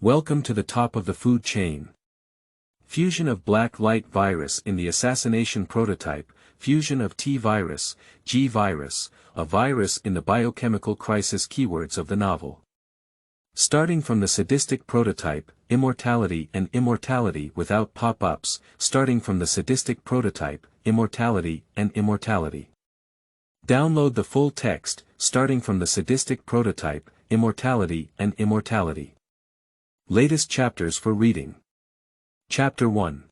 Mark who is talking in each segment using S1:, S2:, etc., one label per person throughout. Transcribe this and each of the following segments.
S1: Welcome to the top of the food chain. Fusion of black light virus in the assassination prototype, fusion of T virus, G virus, a virus in the biochemical crisis keywords of the novel. Starting from the sadistic prototype, immortality and immortality without pop-ups, starting from the sadistic prototype, immortality and immortality. Download the full text, starting from the sadistic prototype, immortality and immortality. Latest chapters for reading. Chapter 1.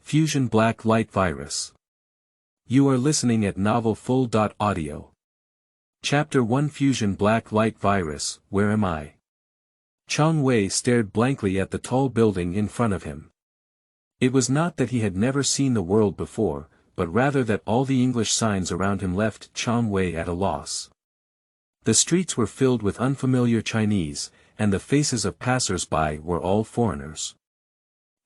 S1: Fusion Black Light Virus. You are listening at novelfull.audio. Chapter 1 Fusion Black Light Virus, Where Am I? Chang Wei stared blankly at the tall building in front of him. It was not that he had never seen the world before, but rather that all the English signs around him left Chang Wei at a loss. The streets were filled with unfamiliar Chinese, and the faces of passers-by were all foreigners.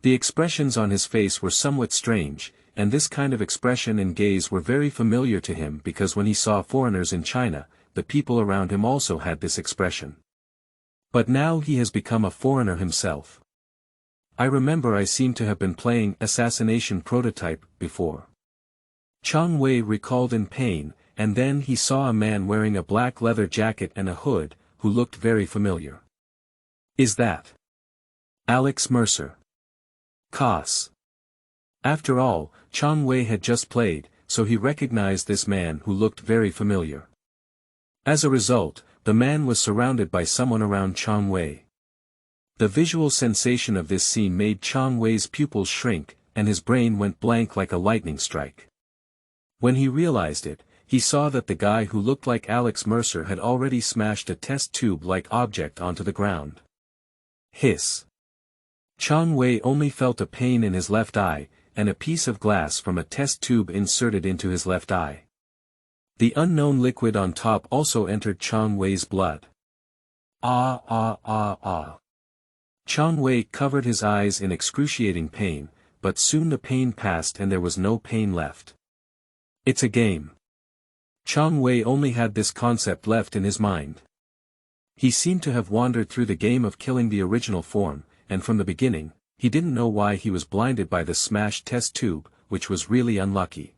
S1: The expressions on his face were somewhat strange, and this kind of expression and gaze were very familiar to him because when he saw foreigners in China, the people around him also had this expression. But now he has become a foreigner himself. I remember I seem to have been playing Assassination prototype before. Chang Wei recalled in pain, and then he saw a man wearing a black leather jacket and a hood, who looked very familiar. Is that Alex Mercer? Cos. After all, Chang Wei had just played, so he recognized this man who looked very familiar. As a result, the man was surrounded by someone around Chang Wei. The visual sensation of this scene made Chang Wei's pupils shrink, and his brain went blank like a lightning strike. When he realized it, he saw that the guy who looked like Alex Mercer had already smashed a test tube-like object onto the ground. Hiss. Chang Wei only felt a pain in his left eye, and a piece of glass from a test tube inserted into his left eye. The unknown liquid on top also entered Chang Wei's blood. Ah. Chang Wei covered his eyes in excruciating pain, but soon the pain passed and there was no pain left. It's a game. Chang Wei only had this concept left in his mind. He seemed to have wandered through the game of killing the original form, and from the beginning, he didn't know why he was blinded by the smashed test tube, which was really unlucky.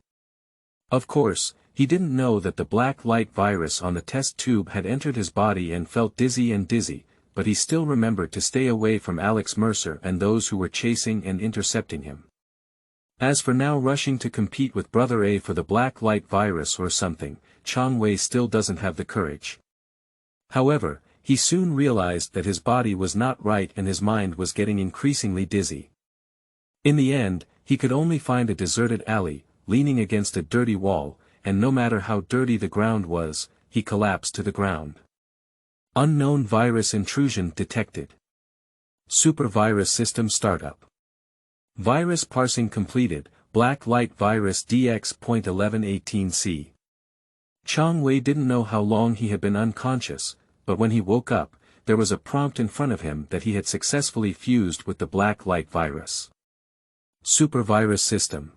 S1: Of course, he didn't know that the black light virus on the test tube had entered his body and felt dizzy, but he still remembered to stay away from Alex Mercer and those who were chasing and intercepting him. As for now rushing to compete with Brother A for the black light virus or something, Chang Wei still doesn't have the courage. However, he soon realized that his body was not right and his mind was getting increasingly dizzy. In the end, he could only find a deserted alley, leaning against a dirty wall, and no matter how dirty the ground was, he collapsed to the ground. Unknown virus intrusion detected. Supervirus system startup. Virus parsing completed, black light virus DX.1118C. Chang Wei didn't know how long he had been unconscious, but when he woke up, there was a prompt in front of him that he had successfully fused with the black light virus. Supervirus system.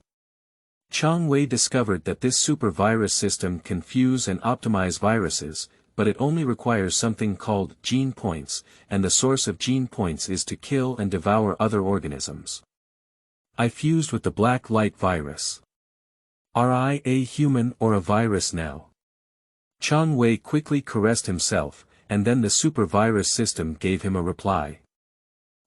S1: Chang Wei discovered that this supervirus system can fuse and optimize viruses, but it only requires something called gene points, and the source of gene points is to kill and devour other organisms. I fused with the black light virus. Are I a human or a virus now? Chang Wei quickly caressed himself, and then the supervirus system gave him a reply.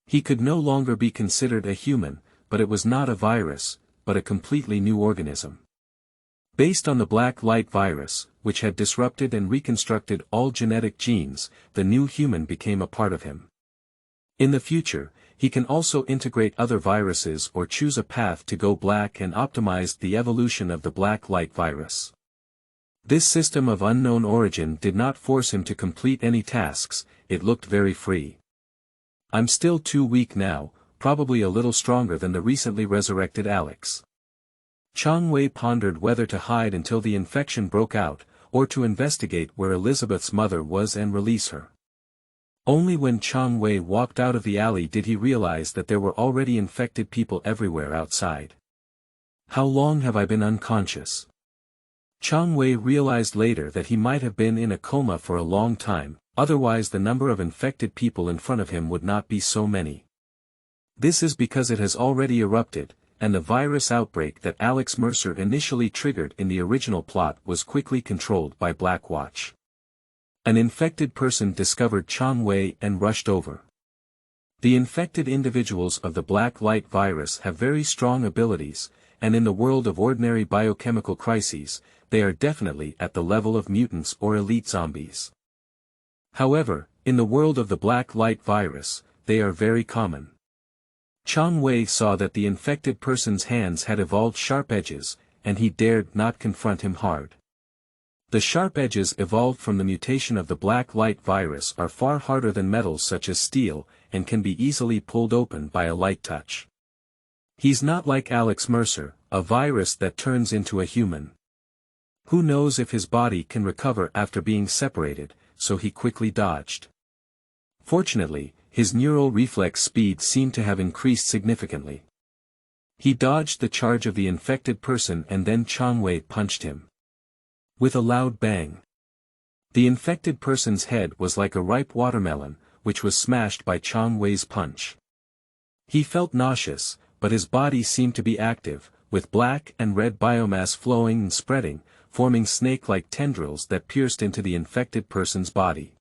S1: He could no longer be considered a human, but it was not a virus, but a completely new organism. Based on the black light virus, which had disrupted and reconstructed all genetic genes, the new human became a part of him. In the future, he can also integrate other viruses or choose a path to go black and optimize the evolution of the black light virus. This system of unknown origin did not force him to complete any tasks, it looked very free. I'm still too weak now, probably a little stronger than the recently resurrected Alex. Chang Wei pondered whether to hide until the infection broke out, or to investigate where Elizabeth's mother was and release her. Only when Chang Wei walked out of the alley did he realize that there were already infected people everywhere outside. How long have I been unconscious? Chang Wei realized later that he might have been in a coma for a long time, otherwise the number of infected people in front of him would not be so many. This is because it has already erupted, and the virus outbreak that Alex Mercer initially triggered in the original plot was quickly controlled by Blackwatch. An infected person discovered Chang Wei and rushed over. The infected individuals of the Black Light virus have very strong abilities, and in the world of ordinary biochemical crises, they are definitely at the level of mutants or elite zombies. However, in the world of the Black Light virus, they are very common. Chang Wei saw that the infected person's hands had evolved sharp edges, and he dared not confront him hard. The sharp edges evolved from the mutation of the Black Light virus are far harder than metals such as steel, and can be easily pulled open by a light touch. He's not like Alex Mercer, a virus that turns into a human. Who knows if his body can recover after being separated, so he quickly dodged. Fortunately, his neural reflex speed seemed to have increased significantly. He dodged the charge of the infected person and then Chang Wei punched him. With a loud bang. The infected person's head was like a ripe watermelon, which was smashed by Chang Wei's punch. He felt nauseous, but his body seemed to be active, with black and red biomass flowing and spreading, forming snake-like tendrils that pierced into the infected person's body.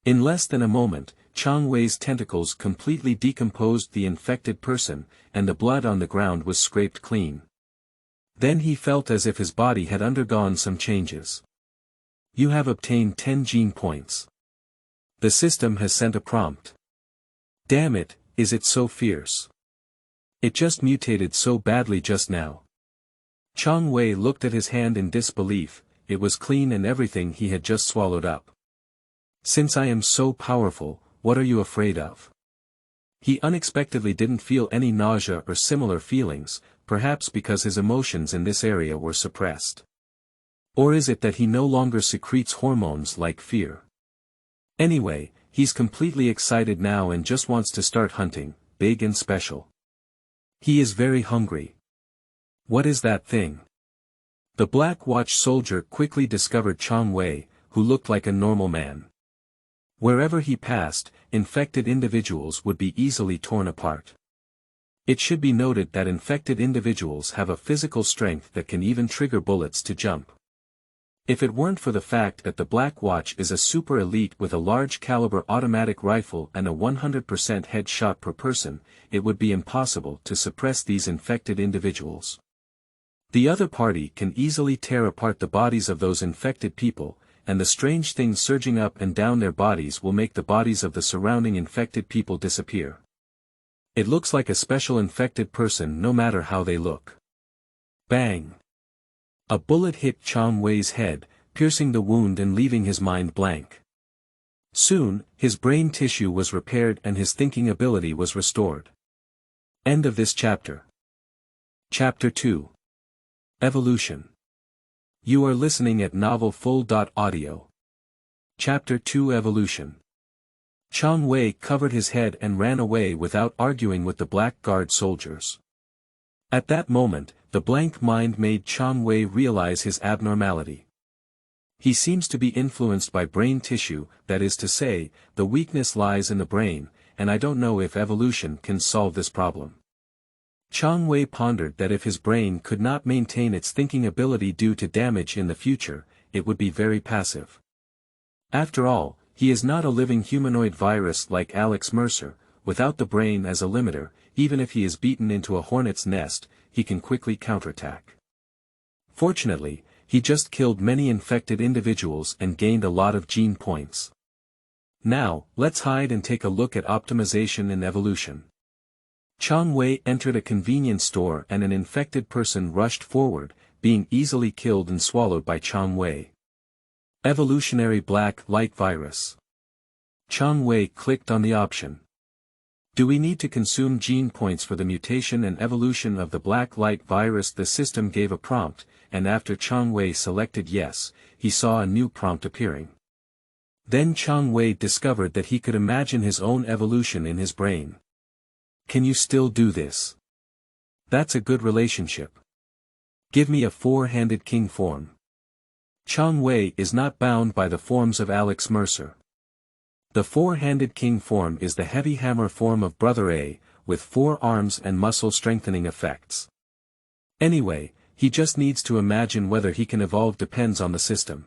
S1: In less than a moment, Chang Wei's tentacles completely decomposed the infected person, and the blood on the ground was scraped clean. Then he felt as if his body had undergone some changes. You have obtained 10 gene points. The system has sent a prompt. Damn it, is it so fierce? It just mutated so badly just now. Chang Wei looked at his hand in disbelief, it was clean and everything he had just swallowed up. Since I am so powerful, what are you afraid of? He unexpectedly didn't feel any nausea or similar feelings, perhaps because his emotions in this area were suppressed. Or is it that he no longer secretes hormones like fear? Anyway, he's completely excited now and just wants to start hunting, big and special. He is very hungry. What is that thing? The Black Watch soldier quickly discovered Chang Wei, who looked like a normal man. Wherever he passed, infected individuals would be easily torn apart. It should be noted that infected individuals have a physical strength that can even trigger bullets to jump. If it weren't for the fact that the Black Watch is a super elite with a large caliber automatic rifle and a 100% headshot per person, it would be impossible to suppress these infected individuals. The other party can easily tear apart the bodies of those infected people, and the strange things surging up and down their bodies will make the bodies of the surrounding infected people disappear. It looks like a special infected person no matter how they look. Bang! A bullet hit Chang Wei's head, piercing the wound and leaving his mind blank. Soon, his brain tissue was repaired and his thinking ability was restored. End of this chapter. Chapter 2. Evolution. You are listening at novelfull.audio. Chapter 2 Evolution. Chang Wei covered his head and ran away without arguing with the Black Guard soldiers. At that moment, the blank mind made Chang Wei realize his abnormality. He seems to be influenced by brain tissue, that is to say, the weakness lies in the brain, and I don't know if evolution can solve this problem. Chang Wei pondered that if his brain could not maintain its thinking ability due to damage in the future, it would be very passive. After all, he is not a living humanoid virus like Alex Mercer. Without the brain as a limiter, even if he is beaten into a hornet's nest, he can quickly counterattack. Fortunately, he just killed many infected individuals and gained a lot of gene points. Now, let's hide and take a look at optimization and evolution. Chang Wei entered a convenience store and an infected person rushed forward, being easily killed and swallowed by Chang Wei. Evolutionary Black Light Virus. Chang Wei clicked on the option. Do we need to consume gene points for the mutation and evolution of the Black Light virus? The system gave a prompt, and after Chang Wei selected yes, he saw a new prompt appearing. Then Chang Wei discovered that he could imagine his own evolution in his brain. Can you still do this? That's a good relationship. Give me a four-handed king form. Chang Wei is not bound by the forms of Alex Mercer. The four-handed king form is the heavy hammer form of Brother A, with 4 arms and muscle strengthening effects. Anyway, he just needs to imagine whether he can evolve depends on the system.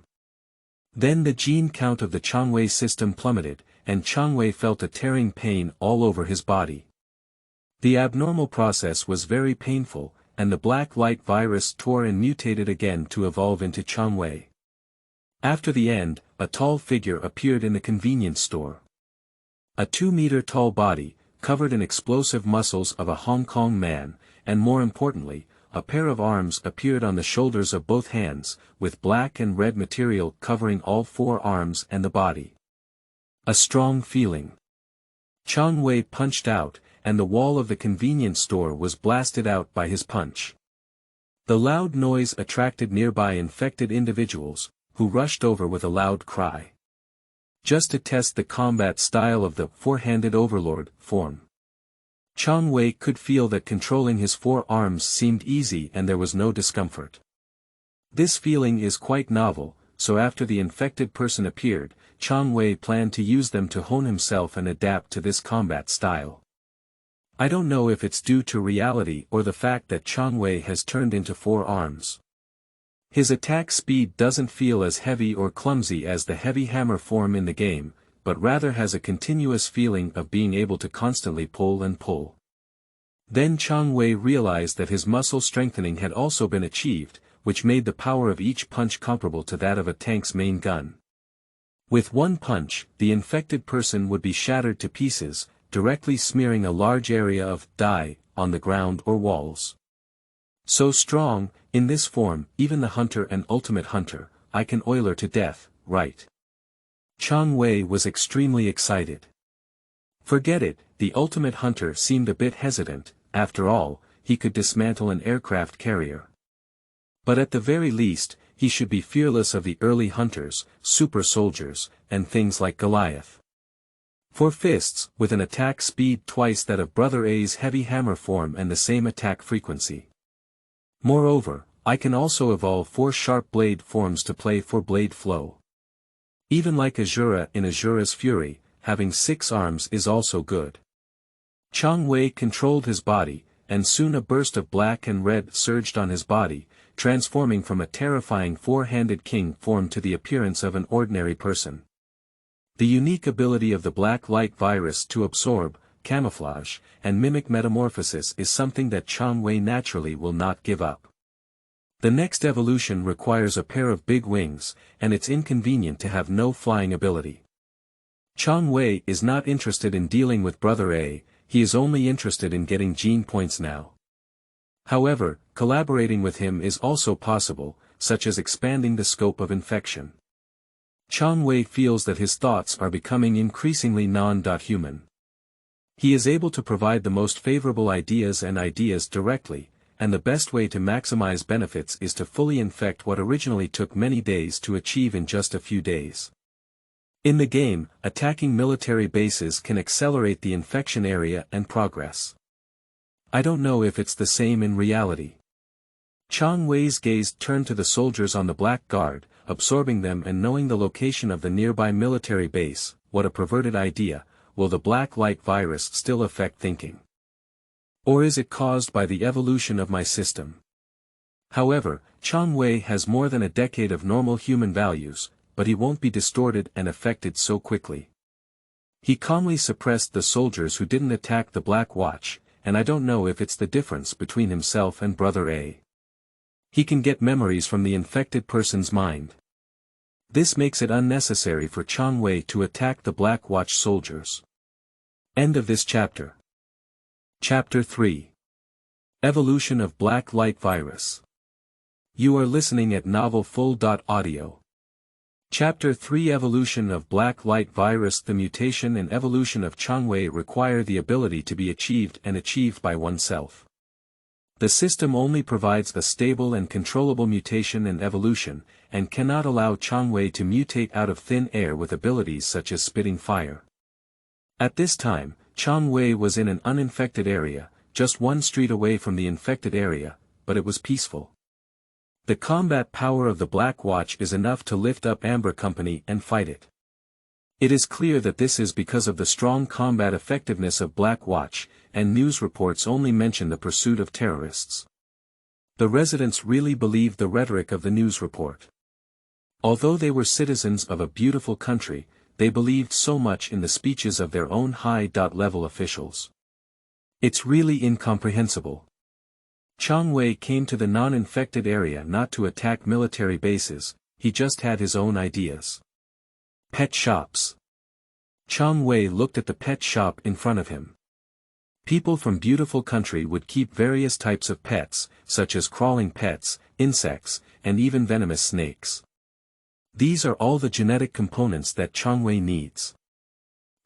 S1: Then the gene count of the Changwei system plummeted, and Changwei felt a tearing pain all over his body. The abnormal process was very painful, and the black light virus tore and mutated again to evolve into Changwei. After the end, a tall figure appeared in the convenience store. A 2-meter tall body, covered in explosive muscles of a Hong Kong man, and more importantly, a pair of arms appeared on the shoulders of both hands, with black and red material covering all 4 arms and the body. A strong feeling. Changwei punched out, and the wall of the convenience store was blasted out by his punch. The loud noise attracted nearby infected individuals, who rushed over with a loud cry. Just to test the combat style of the four-handed overlord form. Changwei could feel that controlling his 4 arms seemed easy and there was no discomfort. This feeling is quite novel, so after the infected person appeared, Changwei planned to use them to hone himself and adapt to this combat style. I don't know if it's due to reality or the fact that Changwei has turned into 4 arms. His attack speed doesn't feel as heavy or clumsy as the heavy hammer form in the game, but rather has a continuous feeling of being able to constantly pull and pull. Then Changwei realized that his muscle strengthening had also been achieved, which made the power of each punch comparable to that of a tank's main gun. With one punch, the infected person would be shattered to pieces, directly smearing a large area of dye on the ground or walls. So strong, in this form, even the hunter and ultimate hunter, I can oiler to death, right? Changwei was extremely excited. Forget it, the ultimate hunter seemed a bit hesitant. After all, he could dismantle an aircraft carrier. But at the very least, he should be fearless of the early hunters, super soldiers, and things like Goliath. 4 fists, with an attack speed twice that of Brother A's heavy hammer form and the same attack frequency. Moreover, I can also evolve 4 sharp blade forms to play for blade flow. Even like Azura in Azura's Fury, having 6 arms is also good. Changwei controlled his body, and soon a burst of black and red surged on his body, transforming from a terrifying 4-handed king form to the appearance of an ordinary person. The unique ability of the black light virus to absorb, camouflage, and mimic metamorphosis is something that Changwei naturally will not give up. The next evolution requires a pair of big wings, and it's inconvenient to have no flying ability. Changwei is not interested in dealing with Brother A, he is only interested in getting gene points now. However, collaborating with him is also possible, such as expanding the scope of infection. Changwei feels that his thoughts are becoming increasingly non-human. He is able to provide the most favorable ideas directly, and the best way to maximize benefits is to fully infect what originally took many days to achieve in just a few days. In the game, attacking military bases can accelerate the infection area and progress. I don't know if it's the same in reality. Changwei's gaze turned to the soldiers on the Black Guard, absorbing them and knowing the location of the nearby military base. What a perverted idea. Will the black light virus still affect thinking? Or is it caused by the evolution of my system? However, Changwei has more than a decade of normal human values, but he won't be distorted and affected so quickly. He calmly suppressed the soldiers who didn't attack the Black Watch, and I don't know if it's the difference between himself and Brother A. He can get memories from the infected person's mind. This makes it unnecessary for Changwei to attack the Black Watch soldiers. End of this chapter. Chapter 3. Evolution of Black Light Virus. You are listening at novelfull.audio. Chapter 3 Evolution of Black Light Virus. The mutation and evolution of Changwei require the ability to be achieved and achieved by oneself. The system only provides a stable and controllable mutation and evolution, and cannot allow Changwei to mutate out of thin air with abilities such as spitting fire. At this time, Changwei was in an uninfected area, just 1 street away from the infected area, but it was peaceful. The combat power of the Black Watch is enough to lift up Amber Company and fight it. It is clear that this is because of the strong combat effectiveness of Black Watch, and news reports only mention the pursuit of terrorists. The residents really believed the rhetoric of the news report. Although they were citizens of a beautiful country, they believed so much in the speeches of their own high-level officials. It's really incomprehensible. Chang Wei came to the non-infected area not to attack military bases, he just had his own ideas. Pet shops. Chang Wei looked at the pet shop in front of him. People from beautiful country would keep various types of pets, such as crawling pets, insects, and even venomous snakes. These are all the genetic components that Chang Wei needs.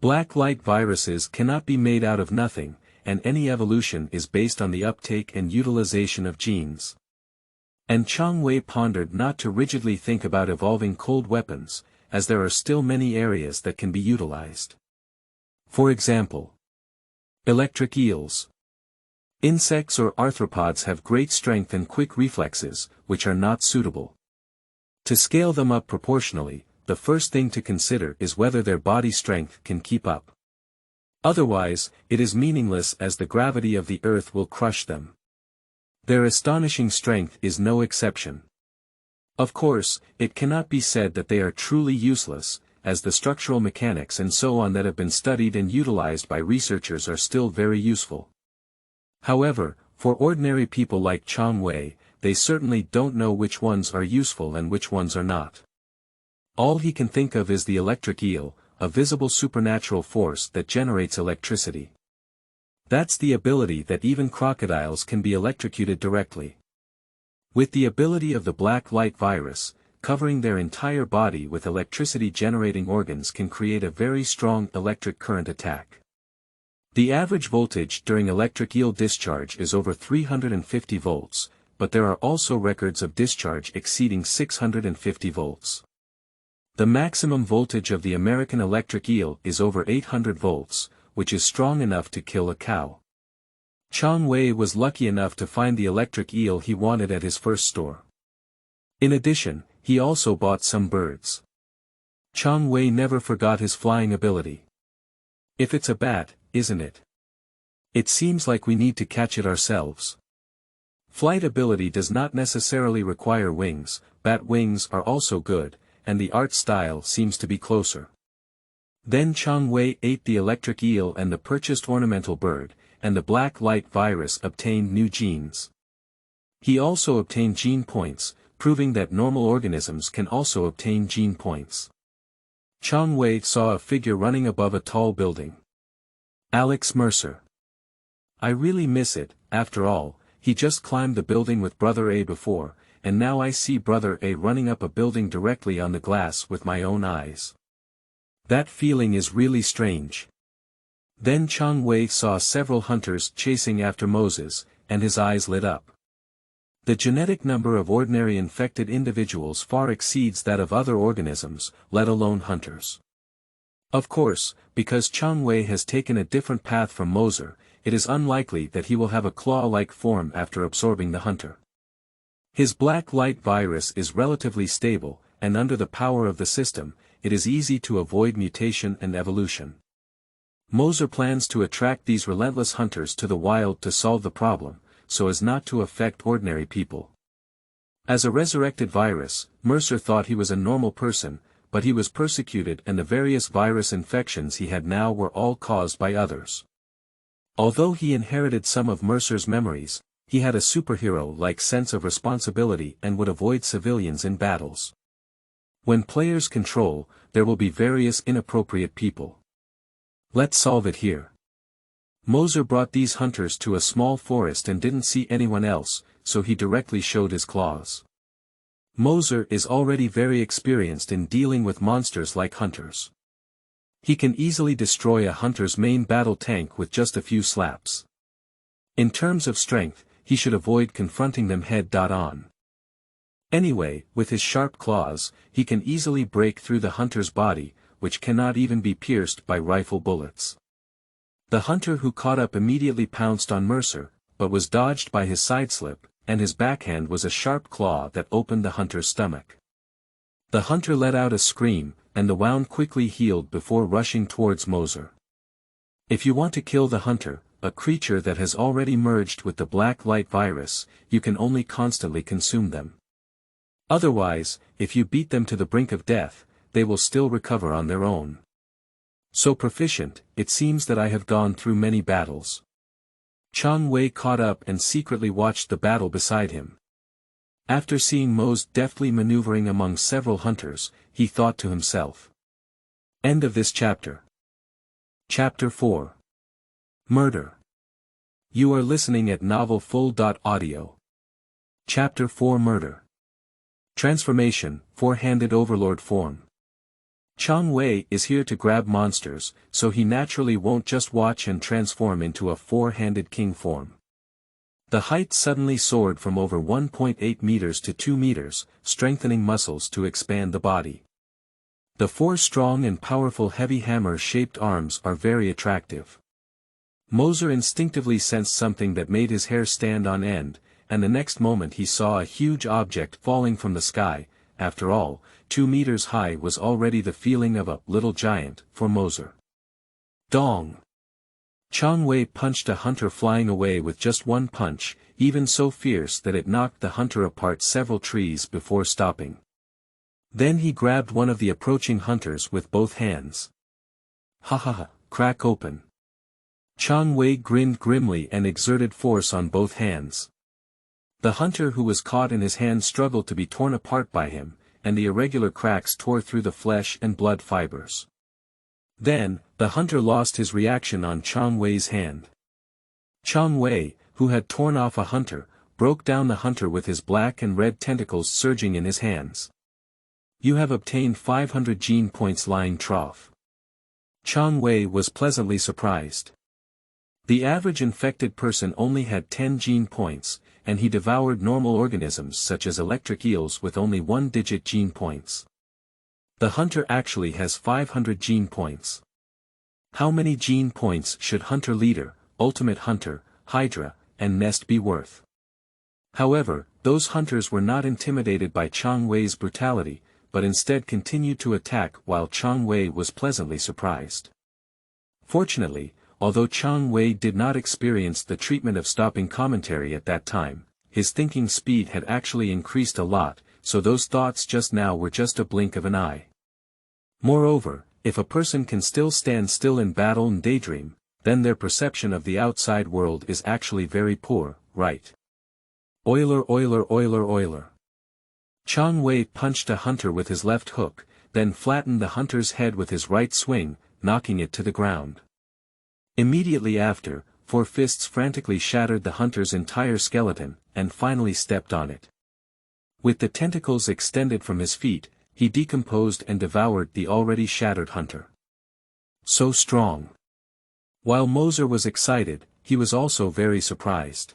S1: Black light viruses cannot be made out of nothing, and any evolution is based on the uptake and utilization of genes. And Chang Wei pondered not to rigidly think about evolving cold weapons, as there are still many areas that can be utilized. For example, electric eels. Insects or arthropods have great strength and quick reflexes, which are not suitable. To scale them up proportionally, the first thing to consider is whether their body strength can keep up. Otherwise, it is meaningless as the gravity of the earth will crush them. Their astonishing strength is no exception. Of course, it cannot be said that they are truly useless, as the structural mechanics and so on that have been studied and utilized by researchers are still very useful. However, for ordinary people like Chang Wei, they certainly don't know which ones are useful and which ones are not. All he can think of is the electric eel, a visible supernatural force that generates electricity. That's the ability that even crocodiles can be electrocuted directly. With the ability of the black light virus, covering their entire body with electricity-generating organs can create a very strong electric current attack. The average voltage during electric eel discharge is over 350 volts, but there are also records of discharge exceeding 650 volts. The maximum voltage of the American electric eel is over 800 volts, which is strong enough to kill a cow. Chang Wei was lucky enough to find the electric eel he wanted at his first store. In addition, he also bought some birds. Chang Wei never forgot his flying ability. If it's a bat, isn't it? It seems like we need to catch it ourselves. Flight ability does not necessarily require wings, bat wings are also good, and the art style seems to be closer. Then Chang Wei ate the electric eel and the purchased ornamental bird, and the black light virus obtained new genes. He also obtained gene points, proving that normal organisms can also obtain gene points. Chang Wei saw a figure running above a tall building. Alex Mercer. I really miss it, after all, he just climbed the building with Brother A before, and now I see Brother A running up a building directly on the glass with my own eyes. That feeling is really strange. Then Chang Wei saw several hunters chasing after Moses, and his eyes lit up. The genetic number of ordinary infected individuals far exceeds that of other organisms, let alone hunters. Of course, because Chang Wei has taken a different path from Moser, it is unlikely that he will have a claw-like form after absorbing the hunter. His black light virus is relatively stable, and under the power of the system, it is easy to avoid mutation and evolution. Moser plans to attract these relentless hunters to the wild to solve the problem, so as not to affect ordinary people. As a resurrected virus, Mercer thought he was a normal person, but he was persecuted and the various virus infections he had now were all caused by others. Although he inherited some of Mercer's memories, he had a superhero-like sense of responsibility and would avoid civilians in battles. When players control, there will be various inappropriate people. Let's solve it here. Moser brought these hunters to a small forest and didn't see anyone else, so he directly showed his claws. Moser is already very experienced in dealing with monsters like hunters. He can easily destroy a hunter's main battle tank with just a few slaps. In terms of strength, he should avoid confronting them head-on. Anyway, with his sharp claws, he can easily break through the hunter's body, which cannot even be pierced by rifle bullets. The hunter who caught up immediately pounced on Mercer, but was dodged by his sideslip, and his backhand was a sharp claw that opened the hunter's stomach. The hunter let out a scream, and the wound quickly healed before rushing towards Moser. If you want to kill the hunter, a creature that has already merged with the black light virus, you can only constantly consume them. Otherwise, if you beat them to the brink of death, they will still recover on their own. So proficient, it seems that I have gone through many battles. Chang Wei caught up and secretly watched the battle beside him. After seeing Mose deftly maneuvering among several hunters, he thought to himself. End of this chapter. Chapter 4. Murder. You are listening at novelfull.audio. Chapter 4 Murder. Transformation, Four-Handed Overlord Form. Chang Wei is here to grab monsters, so he naturally won't just watch and transform into a four-handed king form. The height suddenly soared from over 1.8 meters to 2 meters, strengthening muscles to expand the body. The four strong and powerful heavy hammer-shaped arms are very attractive. Moser instinctively sensed something that made his hair stand on end, and the next moment he saw a huge object falling from the sky. After all, 2 meters high was already the feeling of a little giant for Moser. Dong! Chang Wei punched a hunter flying away with just one punch, even so fierce that it knocked the hunter apart several trees before stopping. Then he grabbed one of the approaching hunters with both hands. Ha ha ha, crack open. Chang Wei grinned grimly and exerted force on both hands. The hunter who was caught in his hand struggled to be torn apart by him, and the irregular cracks tore through the flesh and blood fibers. Then, the hunter lost his reaction on Chang Wei's hand. Chang Wei, who had torn off a hunter, broke down the hunter with his black and red tentacles surging in his hands. You have obtained 500 gene points lying trough. Chang Wei was pleasantly surprised. The average infected person only had 10 gene points, and he devoured normal organisms such as electric eels with only 1-digit gene points. The hunter actually has 500 gene points. How many gene points should Hunter Leader, Ultimate Hunter, Hydra, and Nest be worth? However, those hunters were not intimidated by Chang Wei's brutality, but instead continued to attack while Chang Wei was pleasantly surprised. Fortunately, although Chang Wei did not experience the treatment of stopping commentary at that time, his thinking speed had actually increased a lot, so those thoughts just now were just a blink of an eye. Moreover, if a person can still stand still in battle and daydream, then their perception of the outside world is actually very poor, right? Euler. Chang Wei punched a hunter with his left hook, then flattened the hunter's head with his right swing, knocking it to the ground. Immediately after, 4 fists frantically shattered the hunter's entire skeleton, and finally stepped on it. With the tentacles extended from his feet, he decomposed and devoured the already shattered hunter. So strong. While Moser was excited, he was also very surprised.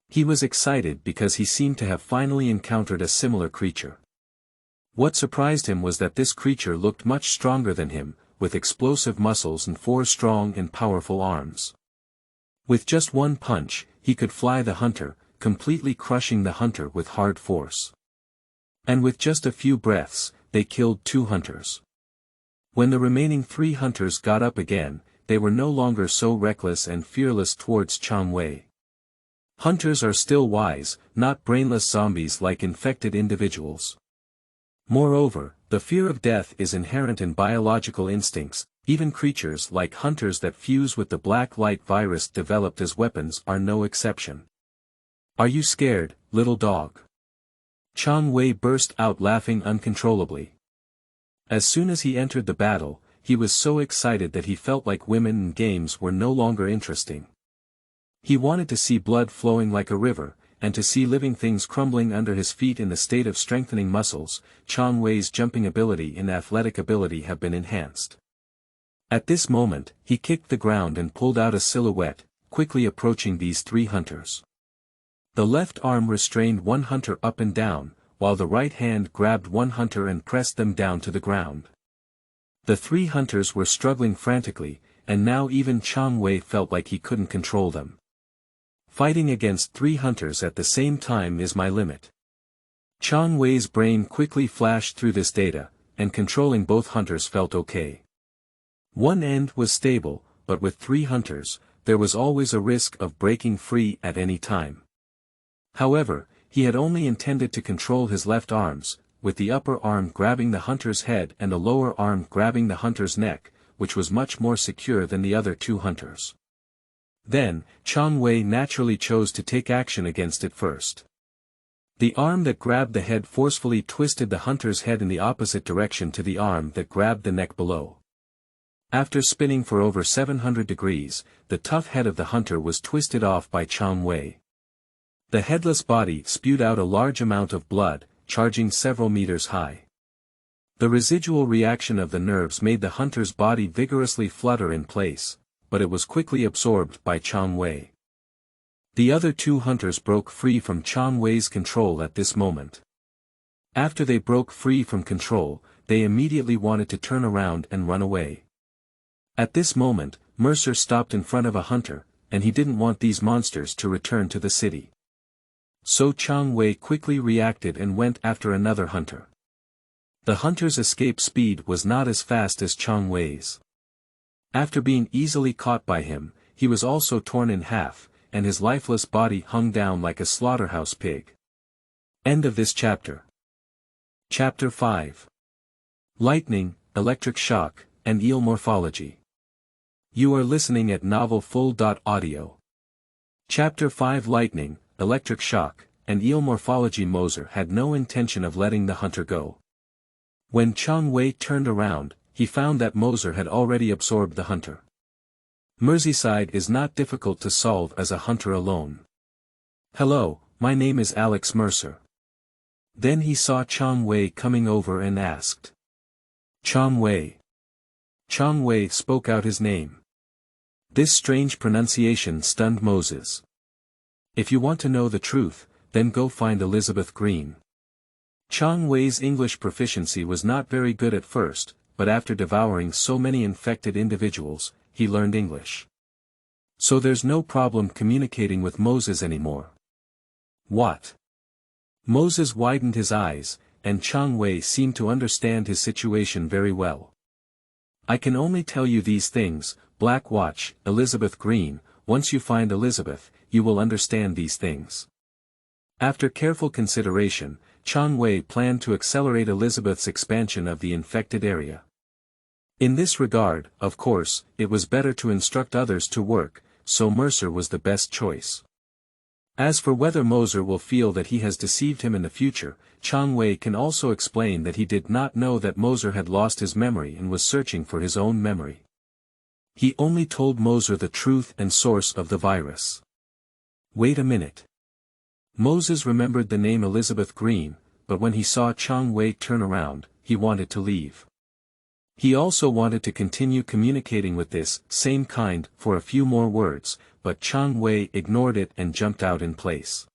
S1: He was excited because he seemed to have finally encountered a similar creature. What surprised him was that this creature looked much stronger than him, with explosive muscles and 4 strong and powerful arms. With just one punch, he could fly the hunter, completely crushing the hunter with hard force. And with just a few breaths, they killed 2 hunters. When the remaining 3 hunters got up again, they were no longer so reckless and fearless towards Chang Wei. Hunters are still wise, not brainless zombies like infected individuals. Moreover, the fear of death is inherent in biological instincts. Even creatures like hunters that fuse with the black light virus developed as weapons are no exception. Are you scared, little dog? Chang Wei burst out laughing uncontrollably. As soon as he entered the battle, he was so excited that he felt like women and games were no longer interesting. He wanted to see blood flowing like a river, and to see living things crumbling under his feet in the state of strengthening muscles. Chang Wei's jumping ability and athletic ability have been enhanced. At this moment, he kicked the ground and pulled out a silhouette, quickly approaching these 3 hunters. The left arm restrained one hunter up and down, while the right hand grabbed one hunter and pressed them down to the ground. The 3 hunters were struggling frantically, and now even Chang Wei felt like he couldn't control them. Fighting against 3 hunters at the same time is my limit. Chang Wei's brain quickly flashed through this data, and controlling both hunters felt okay. One end was stable, but with 3 hunters, there was always a risk of breaking free at any time. However, he had only intended to control his left arms, with the upper arm grabbing the hunter's head and the lower arm grabbing the hunter's neck, which was much more secure than the other 2 hunters. Then, Chang Wei naturally chose to take action against it first. The arm that grabbed the head forcefully twisted the hunter's head in the opposite direction to the arm that grabbed the neck below. After spinning for over 700 degrees, the tough head of the hunter was twisted off by Chang Wei. The headless body spewed out a large amount of blood, charging several meters high. The residual reaction of the nerves made the hunter's body vigorously flutter in place, but it was quickly absorbed by Chang Wei. The other 2 hunters broke free from Chang Wei's control at this moment. After they broke free from control, they immediately wanted to turn around and run away. At this moment, Mercer stopped in front of a hunter, and he didn't want these monsters to return to the city. So Chang Wei quickly reacted and went after another hunter. The hunter's escape speed was not as fast as Chang Wei's. After being easily caught by him, he was also torn in half, and his lifeless body hung down like a slaughterhouse pig. End of this chapter. Chapter 5. Lightning, Electric Shock, and Eel Morphology. You are listening at novelfull.audio. Chapter 5. Lightning, Electric Shock, and Eel Morphology. Moser had no intention of letting the hunter go. When Chang Wei turned around, he found that Moser had already absorbed the hunter. Merseyside is not difficult to solve as a hunter alone. Hello, my name is Alex Mercer. Then he saw Chang Wei coming over and asked. Chang Wei. Chang Wei spoke out his name. This strange pronunciation stunned Moses. If you want to know the truth, then go find Elizabeth Green. Chang Wei's English proficiency was not very good at first, but after devouring so many infected individuals, he learned English. So there's no problem communicating with Moses anymore. What? Moses widened his eyes, and Chang Wei seemed to understand his situation very well. I can only tell you these things, Black Watch, Elizabeth Green. Once you find Elizabeth, you will understand these things. After careful consideration, Chang Wei planned to accelerate Elizabeth's expansion of the infected area. In this regard, of course, it was better to instruct others to work, so Mercer was the best choice. As for whether Moser will feel that he has deceived him in the future, Chang Wei can also explain that he did not know that Moser had lost his memory and was searching for his own memory. He only told Moser the truth and source of the virus. Wait a minute. Moses remembered the name Elizabeth Green, but when he saw Chang Wei turn around, he wanted to leave. He also wanted to continue communicating with this same kind for a few more words, but Chang Wei ignored it and jumped out in place.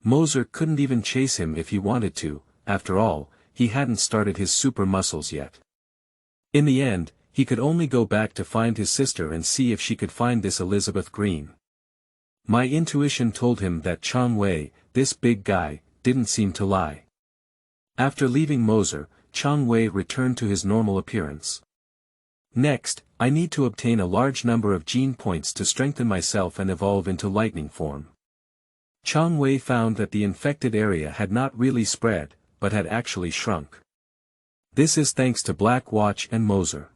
S1: Moser couldn't even chase him if he wanted to. After all, he hadn't started his super muscles yet. In the end, he could only go back to find his sister and see if she could find this Elizabeth Green. My intuition told him that Chang Wei, this big guy, didn't seem to lie. After leaving Moser, Chang Wei returned to his normal appearance. Next, I need to obtain a large number of gene points to strengthen myself and evolve into lightning form. Chang Wei found that the infected area had not really spread, but had actually shrunk. This is thanks to Black Watch and Moser.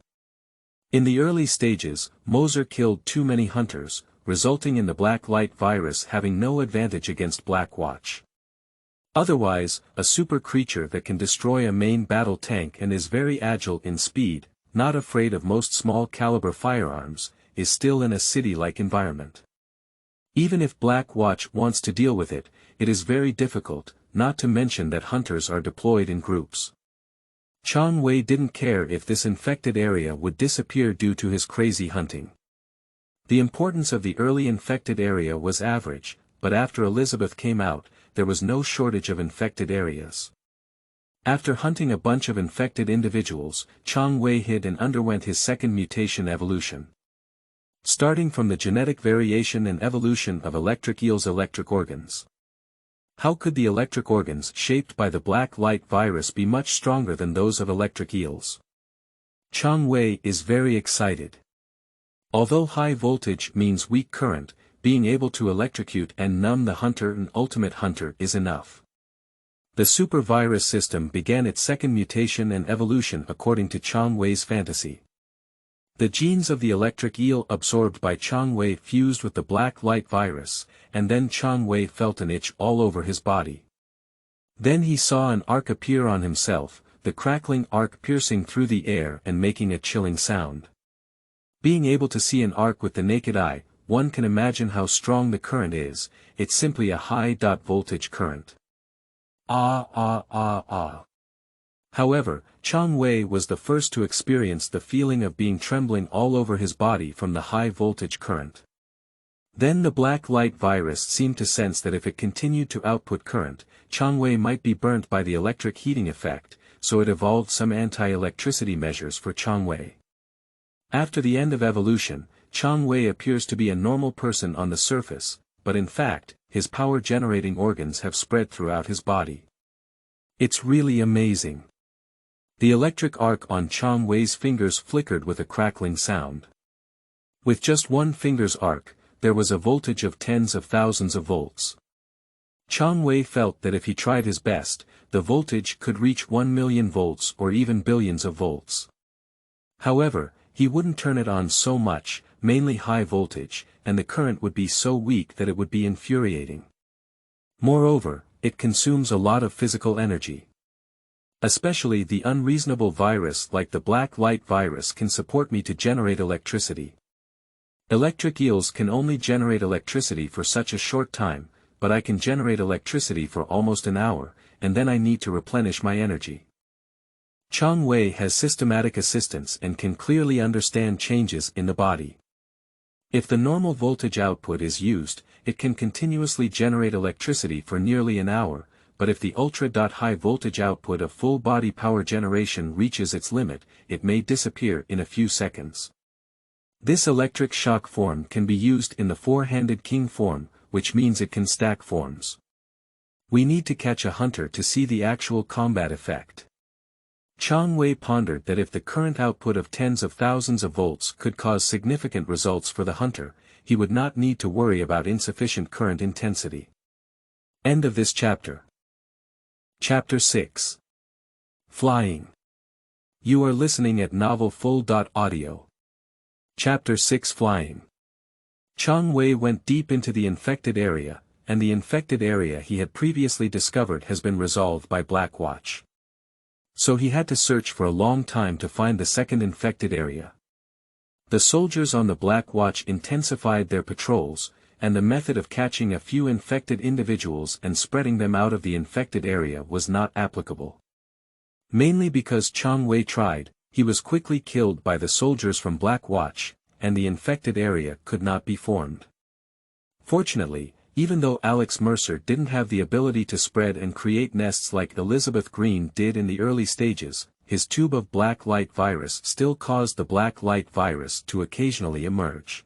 S1: In the early stages, Moser killed too many hunters, resulting in the Black Light virus having no advantage against Black Watch. Otherwise, a super creature that can destroy a main battle tank and is very agile in speed, not afraid of most small-caliber firearms, is still in a city-like environment. Even if Black Watch wants to deal with it, it is very difficult, not to mention that hunters are deployed in groups. Chang Wei didn't care if this infected area would disappear due to his crazy hunting. The importance of the early infected area was average, but after Elizabeth came out, there was no shortage of infected areas. After hunting a bunch of infected individuals, Chang Wei hid and underwent his second mutation evolution. Starting from the genetic variation and evolution of electric eel's electric organs. How could the electric organs shaped by the black light virus be much stronger than those of electric eels? Chang Wei is very excited. Although high voltage means weak current, being able to electrocute and numb the hunter and ultimate hunter is enough. The super virus system began its second mutation and evolution according to Chang Wei's fantasy. The genes of the electric eel absorbed by Chang Wei fused with the black light virus, and then Chang Wei felt an itch all over his body. Then he saw an arc appear on himself, the crackling arc piercing through the air and making a chilling sound. Being able to see an arc with the naked eye, one can imagine how strong the current is. It's simply a high voltage current. However, Chang Wei was the first to experience the feeling of being trembling all over his body from the high voltage current. Then the black light virus seemed to sense that if it continued to output current, Chang Wei might be burnt by the electric heating effect, so it evolved some anti-electricity measures for Chang Wei. After the end of evolution, Chang Wei appears to be a normal person on the surface, but in fact, his power-generating organs have spread throughout his body. It's really amazing. The electric arc on Chang Wei's fingers flickered with a crackling sound. With just one finger's arc, there was a voltage of tens of thousands of volts. Chang Wei felt that if he tried his best, the voltage could reach 1 million volts or even billions of volts. However, he wouldn't turn it on so much, mainly high voltage, and the current would be so weak that it would be infuriating. Moreover, it consumes a lot of physical energy. Especially the unreasonable virus like the black light virus can support me to generate electricity. Electric eels can only generate electricity for such a short time, but I can generate electricity for almost an hour, and then I need to replenish my energy. Chang Wei has systematic assistance and can clearly understand changes in the body. If the normal voltage output is used, it can continuously generate electricity for nearly an hour, but if the ultra-high voltage output of full body power generation reaches its limit, it may disappear in a few seconds. This electric shock form can be used in the four-handed king form, which means it can stack forms. We need to catch a hunter to see the actual combat effect. Chang Wei pondered that if the current output of tens of thousands of volts could cause significant results for the hunter, he would not need to worry about insufficient current intensity. End of this chapter. Chapter 6. Flying. You are listening at novelfull.audio. Chapter 6 Flying. Chang Wei went deep into the infected area, and the infected area he had previously discovered has been resolved by Blackwatch. So he had to search for a long time to find the second infected area. The soldiers on the Blackwatch intensified their patrols, and the method of catching a few infected individuals and spreading them out of the infected area was not applicable. Mainly because Chang Wei tried, he was quickly killed by the soldiers from Blackwatch, and the infected area could not be formed. Fortunately, even though Alex Mercer didn't have the ability to spread and create nests like Elizabeth Green did in the early stages, his tube of black light virus still caused the black light virus to occasionally emerge.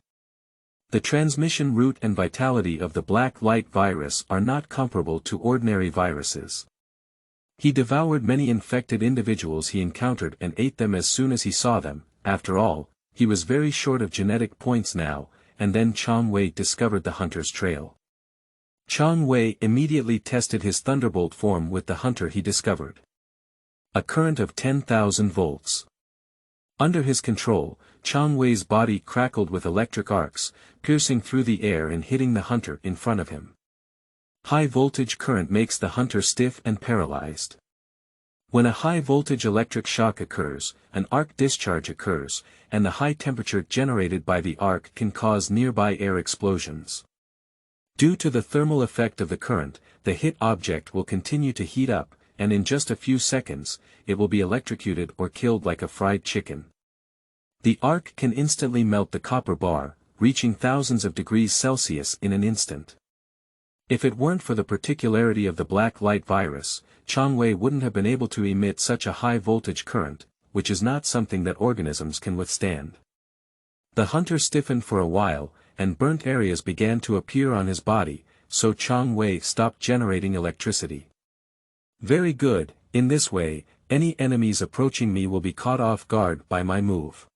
S1: The transmission route and vitality of the black light virus are not comparable to ordinary viruses. He devoured many infected individuals he encountered and ate them as soon as he saw them. After all, he was very short of genetic points now, and then Chang Wei discovered the hunter's trail. Chang Wei immediately tested his thunderbolt form with the hunter he discovered. A current of 10,000 volts. Under his control, Chang Wei's body crackled with electric arcs, piercing through the air and hitting the hunter in front of him. High voltage current makes the hunter stiff and paralyzed. When a high voltage electric shock occurs, an arc discharge occurs, and the high temperature generated by the arc can cause nearby air explosions. Due to the thermal effect of the current, the hit object will continue to heat up, and in just a few seconds, it will be electrocuted or killed like a fried chicken. The arc can instantly melt the copper bar, reaching thousands of degrees Celsius in an instant. If it weren't for the particularity of the black light virus, Chang Wei wouldn't have been able to emit such a high voltage current, which is not something that organisms can withstand. The hunter stiffened for a while, and burnt areas began to appear on his body, so Chang Wei stopped generating electricity. Very good, in this way, any enemies approaching me will be caught off guard by my move.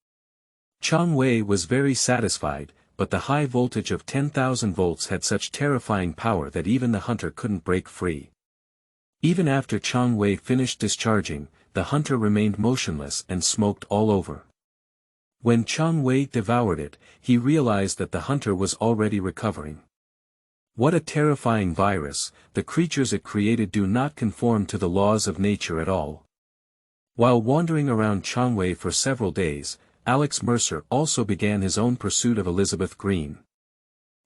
S1: Chang Wei was very satisfied, but the high voltage of 10,000 volts had such terrifying power that even the hunter couldn't break free. Even after Chang Wei finished discharging, the hunter remained motionless and smoked all over. When Chang Wei devoured it, he realized that the hunter was already recovering. What a terrifying virus, the creatures it created do not conform to the laws of nature at all. While wandering around Chang Wei for several days, Alex Mercer also began his own pursuit of Elizabeth Green.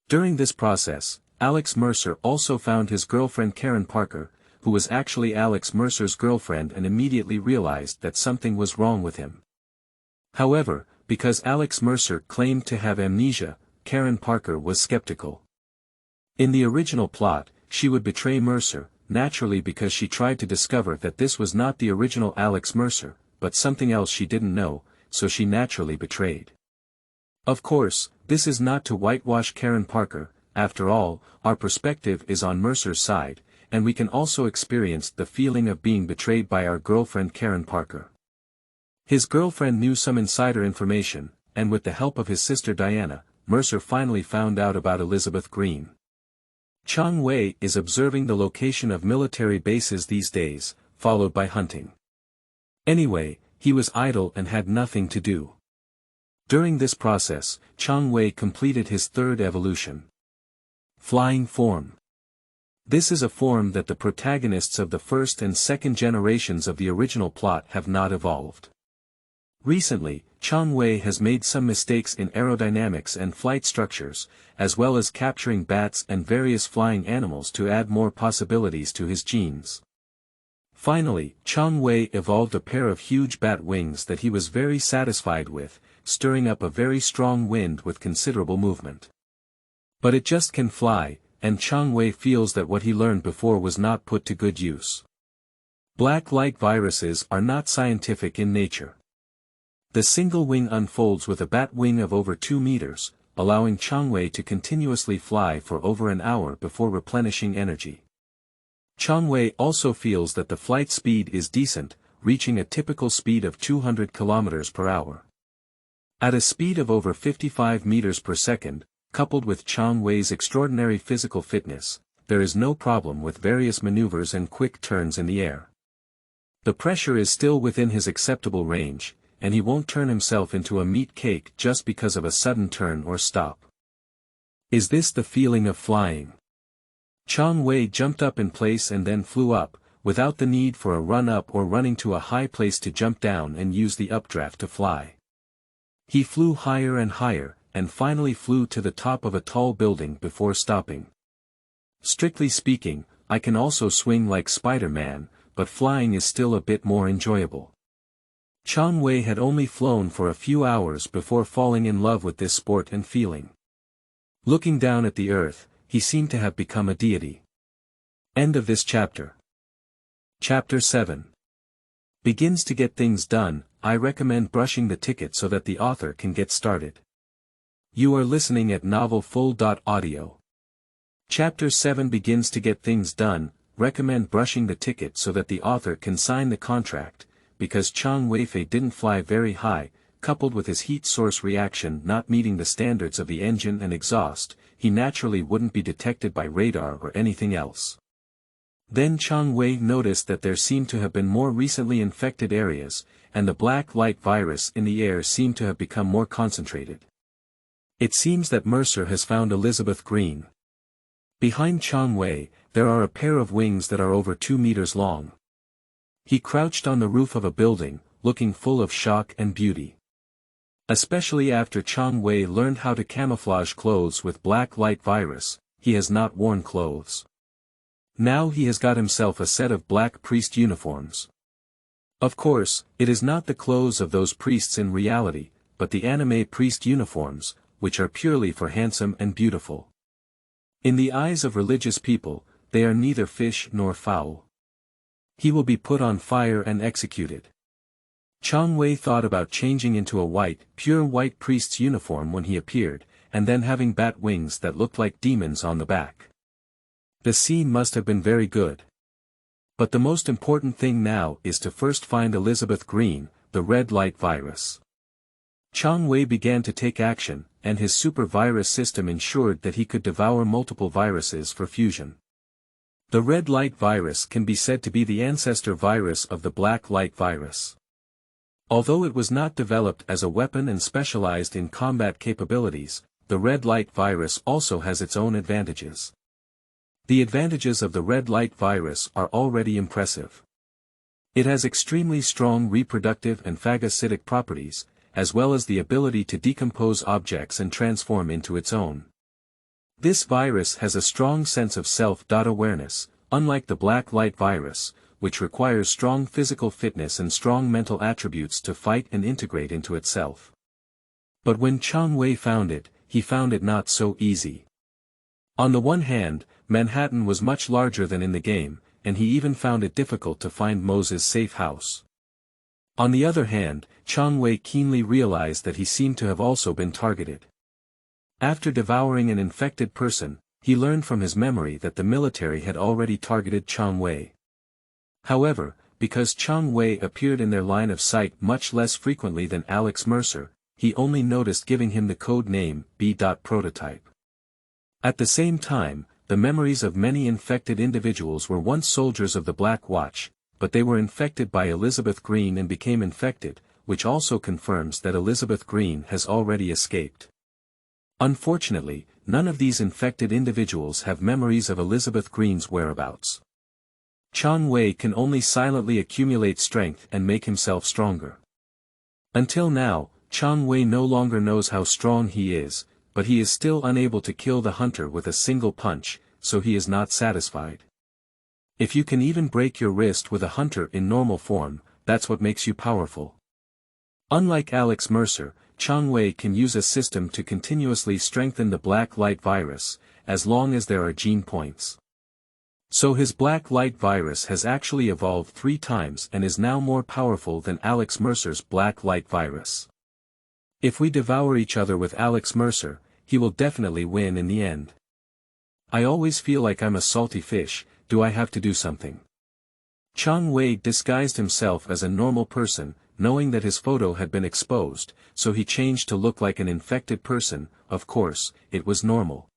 S1: During this process, Alex Mercer also found his girlfriend Karen Parker, who was actually Alex Mercer's girlfriend, and immediately realized that something was wrong with him. However, because Alex Mercer claimed to have amnesia, Karen Parker was skeptical. In the original plot, she would betray Mercer, naturally, because she tried to discover that this was not the original Alex Mercer, but something else she didn't know, so she naturally betrayed. Of course, this is not to whitewash Karen Parker. After all, our perspective is on Mercer's side, and we can also experience the feeling of being betrayed by our girlfriend Karen Parker. His girlfriend knew some insider information, and with the help of his sister Diana, Mercer finally found out about Elizabeth Green. Chang Wei is observing the location of military bases these days, followed by hunting. Anyway, he was idle and had nothing to do. During this process, Chang Wei completed his third evolution. Flying form. This is a form that the protagonists of the first and second generations of the original plot have not evolved. Recently, Chang Wei has made some mistakes in aerodynamics and flight structures, as well as capturing bats and various flying animals to add more possibilities to his genes. Finally, Chang Wei evolved a pair of huge bat wings that he was very satisfied with, stirring up a very strong wind with considerable movement. But it just can fly, and Chang Wei feels that what he learned before was not put to good use. Black light viruses are not scientific in nature. The single wing unfolds with a bat wing of over 2 meters, allowing Chang Wei to continuously fly for over an hour before replenishing energy. Chang Wei also feels that the flight speed is decent, reaching a typical speed of 200 km per hour. At a speed of over 55 meters per second, coupled with Chang Wei's extraordinary physical fitness, there is no problem with various maneuvers and quick turns in the air. The pressure is still within his acceptable range, and he won't turn himself into a meat cake just because of a sudden turn or stop. Is this the feeling of flying? Chang Wei jumped up in place and then flew up, without the need for a run-up or running to a high place to jump down and use the updraft to fly. He flew higher and higher, and finally flew to the top of a tall building before stopping. Strictly speaking, I can also swing like Spider-Man, but flying is still a bit more enjoyable. Chang Wei had only flown for a few hours before falling in love with this sport and feeling. Looking down at the earth, he seemed to have become a deity. End of this chapter. Chapter 7. Begins to get things done. I recommend brushing the ticket so that the author can get started. You are listening at novelfull.audio. Chapter 7 begins to get things done. Recommend brushing the ticket so that the author can sign the contract. Because Chang Weifei didn't fly very high, coupled with his heat source reaction not meeting the standards of the engine and exhaust, he naturally wouldn't be detected by radar or anything else. Then Chang Wei noticed that there seemed to have been more recently infected areas, and the black light virus in the air seemed to have become more concentrated. It seems that Mercer has found Elizabeth Green. Behind Chang Wei, there are a pair of wings that are over 2 meters long. He crouched on the roof of a building, looking full of shock and beauty. Especially after Chang Wei learned how to camouflage clothes with black light virus, he has not worn clothes. Now he has got himself a set of black priest uniforms. Of course, it is not the clothes of those priests in reality, but the anime priest uniforms, which are purely for handsome and beautiful. In the eyes of religious people, they are neither fish nor fowl. He will be put on fire and executed. Chang Wei thought about changing into a pure white priest's uniform when he appeared, and then having bat wings that looked like demons on the back. The scene must have been very good. But the most important thing now is to first find Elizabeth Green, the red light virus. Chang Wei began to take action, and his super virus system ensured that he could devour multiple viruses for fusion. The red light virus can be said to be the ancestor virus of the black light virus. Although it was not developed as a weapon and specialized in combat capabilities, the red light virus also has its own advantages. The advantages of the red light virus are already impressive. It has extremely strong reproductive and phagocytic properties, as well as the ability to decompose objects and transform into its own. This virus has a strong sense of self-awareness, unlike the black light virus, which requires strong physical fitness and strong mental attributes to fight and integrate into itself. But when Chang Wei found it, he found it not so easy. On the one hand, Manhattan was much larger than in the game, and he even found it difficult to find Moses' safe house. On the other hand, Chang Wei keenly realized that he seemed to have also been targeted. After devouring an infected person, he learned from his memory that the military had already targeted Chang Wei. However, because Chang Wei appeared in their line of sight much less frequently than Alex Mercer, he only noticed giving him the code name B.Prototype. At the same time, the memories of many infected individuals were once soldiers of the Black Watch, but they were infected by Elizabeth Green and became infected, which also confirms that Elizabeth Green has already escaped. Unfortunately, none of these infected individuals have memories of Elizabeth Green's whereabouts. Chang Wei can only silently accumulate strength and make himself stronger. Until now, Chang Wei no longer knows how strong he is, but he is still unable to kill the hunter with a single punch, so he is not satisfied. If you can even break your wrist with a hunter in normal form, that's what makes you powerful. Unlike Alex Mercer, Chang Wei can use a system to continuously strengthen the black light virus, as long as there are gene points. So his black light virus has actually evolved 3 times and is now more powerful than Alex Mercer's black light virus. If we devour each other with Alex Mercer, he will definitely win in the end. I always feel like I'm a salty fish. Do I have to do something? Chang Wei disguised himself as a normal person, knowing that his photo had been exposed, so he changed to look like an infected person. Of course, it was normal.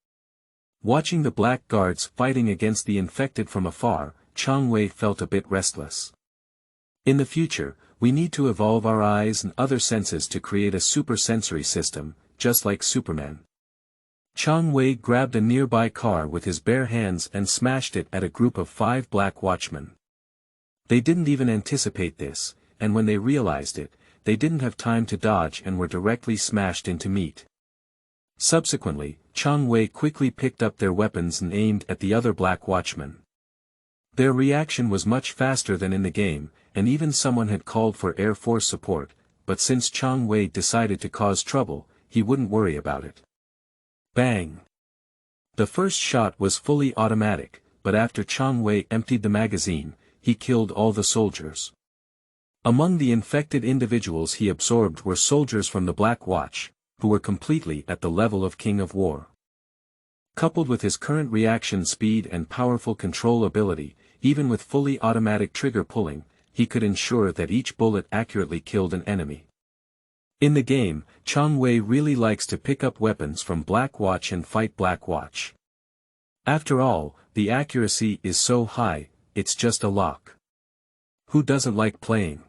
S1: Watching the black guards fighting against the infected from afar, Chang Wei felt a bit restless. In the future, we need to evolve our eyes and other senses to create a super-sensory system, just like Superman. Chang Wei grabbed a nearby car with his bare hands and smashed it at a group of 5 black watchmen. They didn't even anticipate this, and when they realized it, they didn't have time to dodge and were directly smashed into meat. Subsequently, Chang Wei quickly picked up their weapons and aimed at the other black watchmen. Their reaction was much faster than in the game, and even someone had called for Air Force support, but since Chang Wei decided to cause trouble, he wouldn't worry about it. Bang! The first shot was fully automatic, but after Chang Wei emptied the magazine, he killed all the soldiers. Among the infected individuals he absorbed were soldiers from the Black Watch, who were completely at the level of King of War. Coupled with his current reaction speed and powerful control ability, even with fully automatic trigger pulling, he could ensure that each bullet accurately killed an enemy. In the game, Chang Wei really likes to pick up weapons from Black Watch and fight Black Watch. After all, the accuracy is so high, it's just a lock. Who doesn't like playing?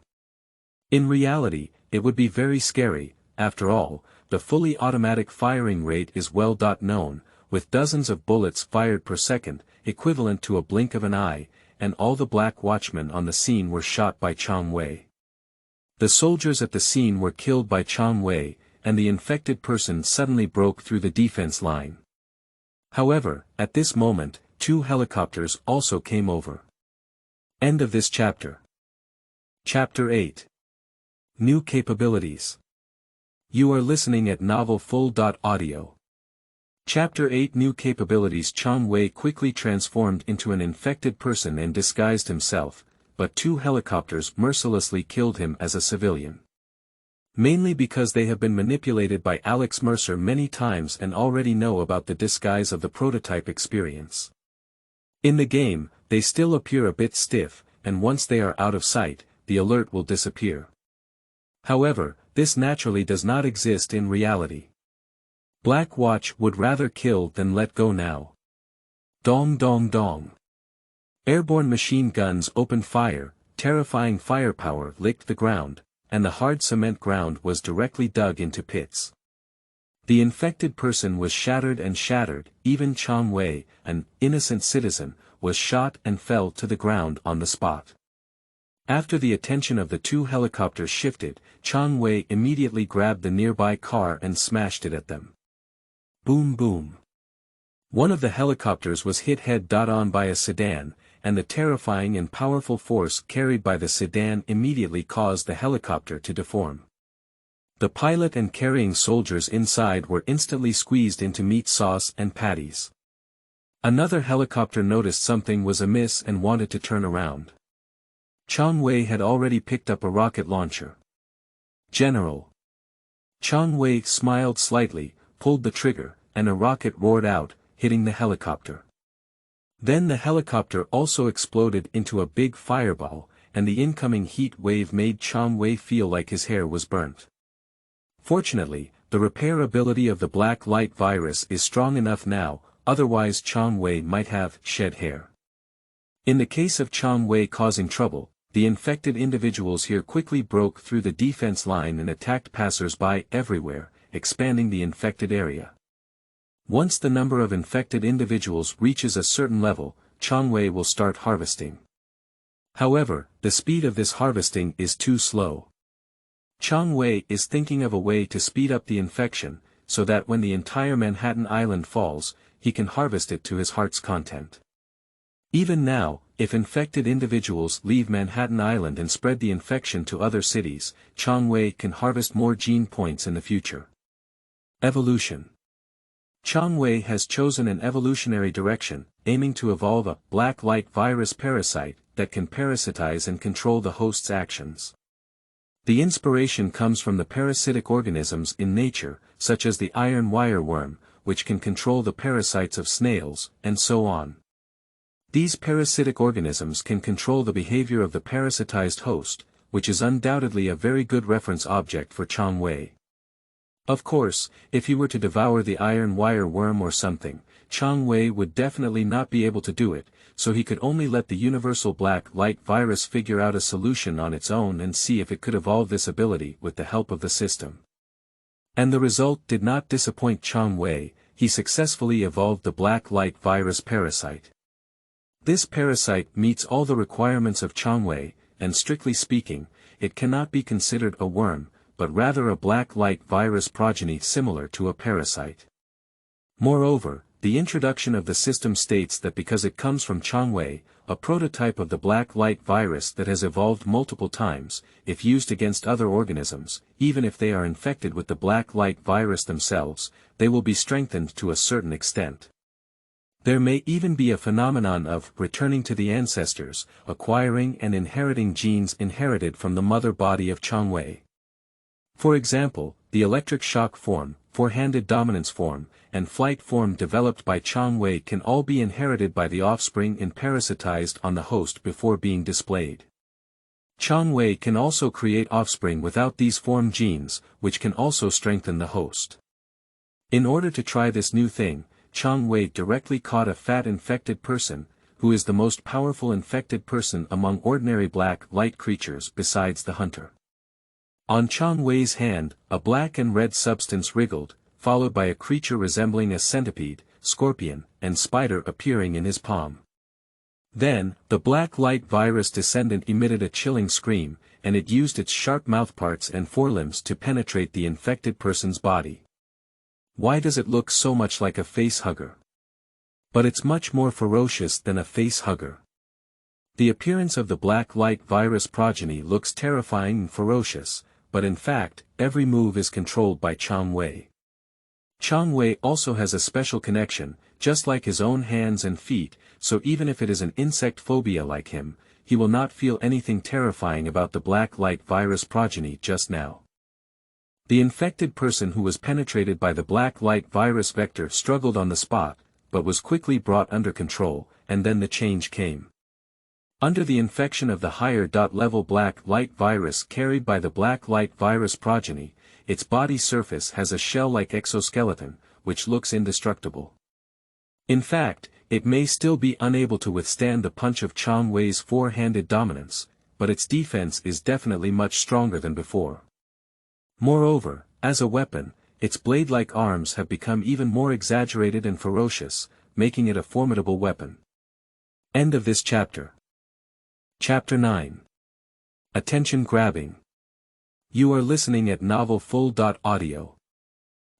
S1: In reality, it would be very scary. After all, the fully automatic firing rate is well known, with dozens of bullets fired per second, equivalent to a blink of an eye, and all the Black Watchmen on the scene were shot by Chang Wei. The soldiers at the scene were killed by Chang Wei, and the infected person suddenly broke through the defense line. However, at this moment, 2 helicopters also came over. End of this chapter. Chapter 8. New Capabilities. You are listening at novelfull.audio. Chapter 8 New Capabilities. Chang Wei quickly transformed into an infected person and disguised himself, but 2 helicopters mercilessly killed him as a civilian. Mainly because they have been manipulated by Alex Mercer many times and already know about the disguise of the prototype experience. In the game, they still appear a bit stiff, and once they are out of sight, the alert will disappear. However, this naturally does not exist in reality. Black Watch would rather kill than let go now. Dong dong dong. Airborne machine guns opened fire, terrifying firepower licked the ground, and the hard cement ground was directly dug into pits. The infected person was shattered and shattered, even Chang Wei, an innocent citizen, was shot and fell to the ground on the spot. After the attention of the two helicopters shifted, Chang Wei immediately grabbed the nearby car and smashed it at them. Boom boom. One of the helicopters was hit head-on by a sedan, and the terrifying and powerful force carried by the sedan immediately caused the helicopter to deform. The pilot and carrying soldiers inside were instantly squeezed into meat sauce and patties. Another helicopter noticed something was amiss and wanted to turn around. Chang Wei had already picked up a rocket launcher. General. Chang Wei smiled slightly, pulled the trigger, and a rocket roared out, hitting the helicopter. Then the helicopter also exploded into a big fireball, and the incoming heat wave made Chang Wei feel like his hair was burnt. Fortunately, the repair ability of the black light virus is strong enough now, otherwise Chang Wei might have shed hair. In the case of Chang Wei causing trouble, the infected individuals here quickly broke through the defense line and attacked passers-by everywhere, expanding the infected area. Once the number of infected individuals reaches a certain level, Chang Wei will start harvesting. However, the speed of this harvesting is too slow. Chang Wei is thinking of a way to speed up the infection, so that when the entire Manhattan Island falls, he can harvest it to his heart's content. Even now, if infected individuals leave Manhattan Island and spread the infection to other cities, Chang Wei can harvest more gene points in the future. Evolution. Chang Wei has chosen an evolutionary direction, aiming to evolve a black light virus parasite that can parasitize and control the host's actions. The inspiration comes from the parasitic organisms in nature, such as the iron wire worm, which can control the parasites of snails, and so on. These parasitic organisms can control the behavior of the parasitized host, which is undoubtedly a very good reference object for Chang Wei. Of course, if he were to devour the iron wire worm or something, Chang Wei would definitely not be able to do it, so he could only let the universal black light virus figure out a solution on its own and see if it could evolve this ability with the help of the system. And the result did not disappoint Chang Wei, he successfully evolved the black light virus parasite. This parasite meets all the requirements of Chang Wei, and strictly speaking, it cannot be considered a worm, but rather a black light virus progeny similar to a parasite. Moreover, the introduction of the system states that because it comes from Chang Wei, a prototype of the black light virus that has evolved multiple times, if used against other organisms, even if they are infected with the black light virus themselves, they will be strengthened to a certain extent. There may even be a phenomenon of returning to the ancestors, acquiring and inheriting genes inherited from the mother body of Chang Wei. For example, the electric shock form, four-handed dominance form, and flight form developed by Chang Wei can all be inherited by the offspring and parasitized on the host before being displayed. Chang Wei can also create offspring without these form genes, which can also strengthen the host. In order to try this new thing, Chang Wei directly caught a fat infected person, who is the most powerful infected person among ordinary black light creatures besides the hunter. On Chang Wei's hand, a black and red substance wriggled, followed by a creature resembling a centipede, scorpion, and spider appearing in his palm. Then, the black light virus descendant emitted a chilling scream, and it used its sharp mouthparts and forelimbs to penetrate the infected person's body. Why does it look so much like a face hugger? But it's much more ferocious than a face hugger. The appearance of the black light virus progeny looks terrifying and ferocious, but in fact, every move is controlled by Chang Wei. Chang Wei also has a special connection, just like his own hands and feet, so even if it is an insect phobia like him, he will not feel anything terrifying about the black light virus progeny just now. The infected person who was penetrated by the black light virus vector struggled on the spot, but was quickly brought under control, and then the change came. Under the infection of the higher-level black light virus carried by the black light virus progeny, its body surface has a shell-like exoskeleton, which looks indestructible. In fact, it may still be unable to withstand the punch of Chang Wei's four-handed dominance, but its defense is definitely much stronger than before. Moreover, as a weapon, its blade-like arms have become even more exaggerated and ferocious, making it a formidable weapon. End of this chapter. Chapter 9. Attention Grabbing. You are listening at novelfull.audio.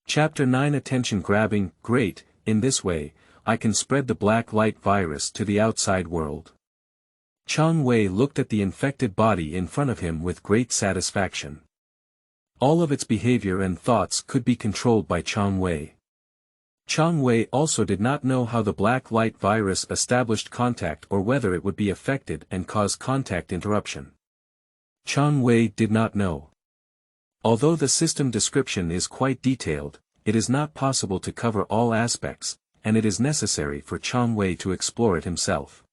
S1: Chapter 9 Attention Grabbing. Great, in this way, I can spread the black light virus to the outside world. Chang Wei looked at the infected body in front of him with great satisfaction. All of its behavior and thoughts could be controlled by Chang Wei. Chang Wei also did not know how the black light virus established contact or whether it would be affected and cause contact interruption. Chang Wei did not know. Although the system description is quite detailed, it is not possible to cover all aspects, and it is necessary for Chang Wei to explore it himself.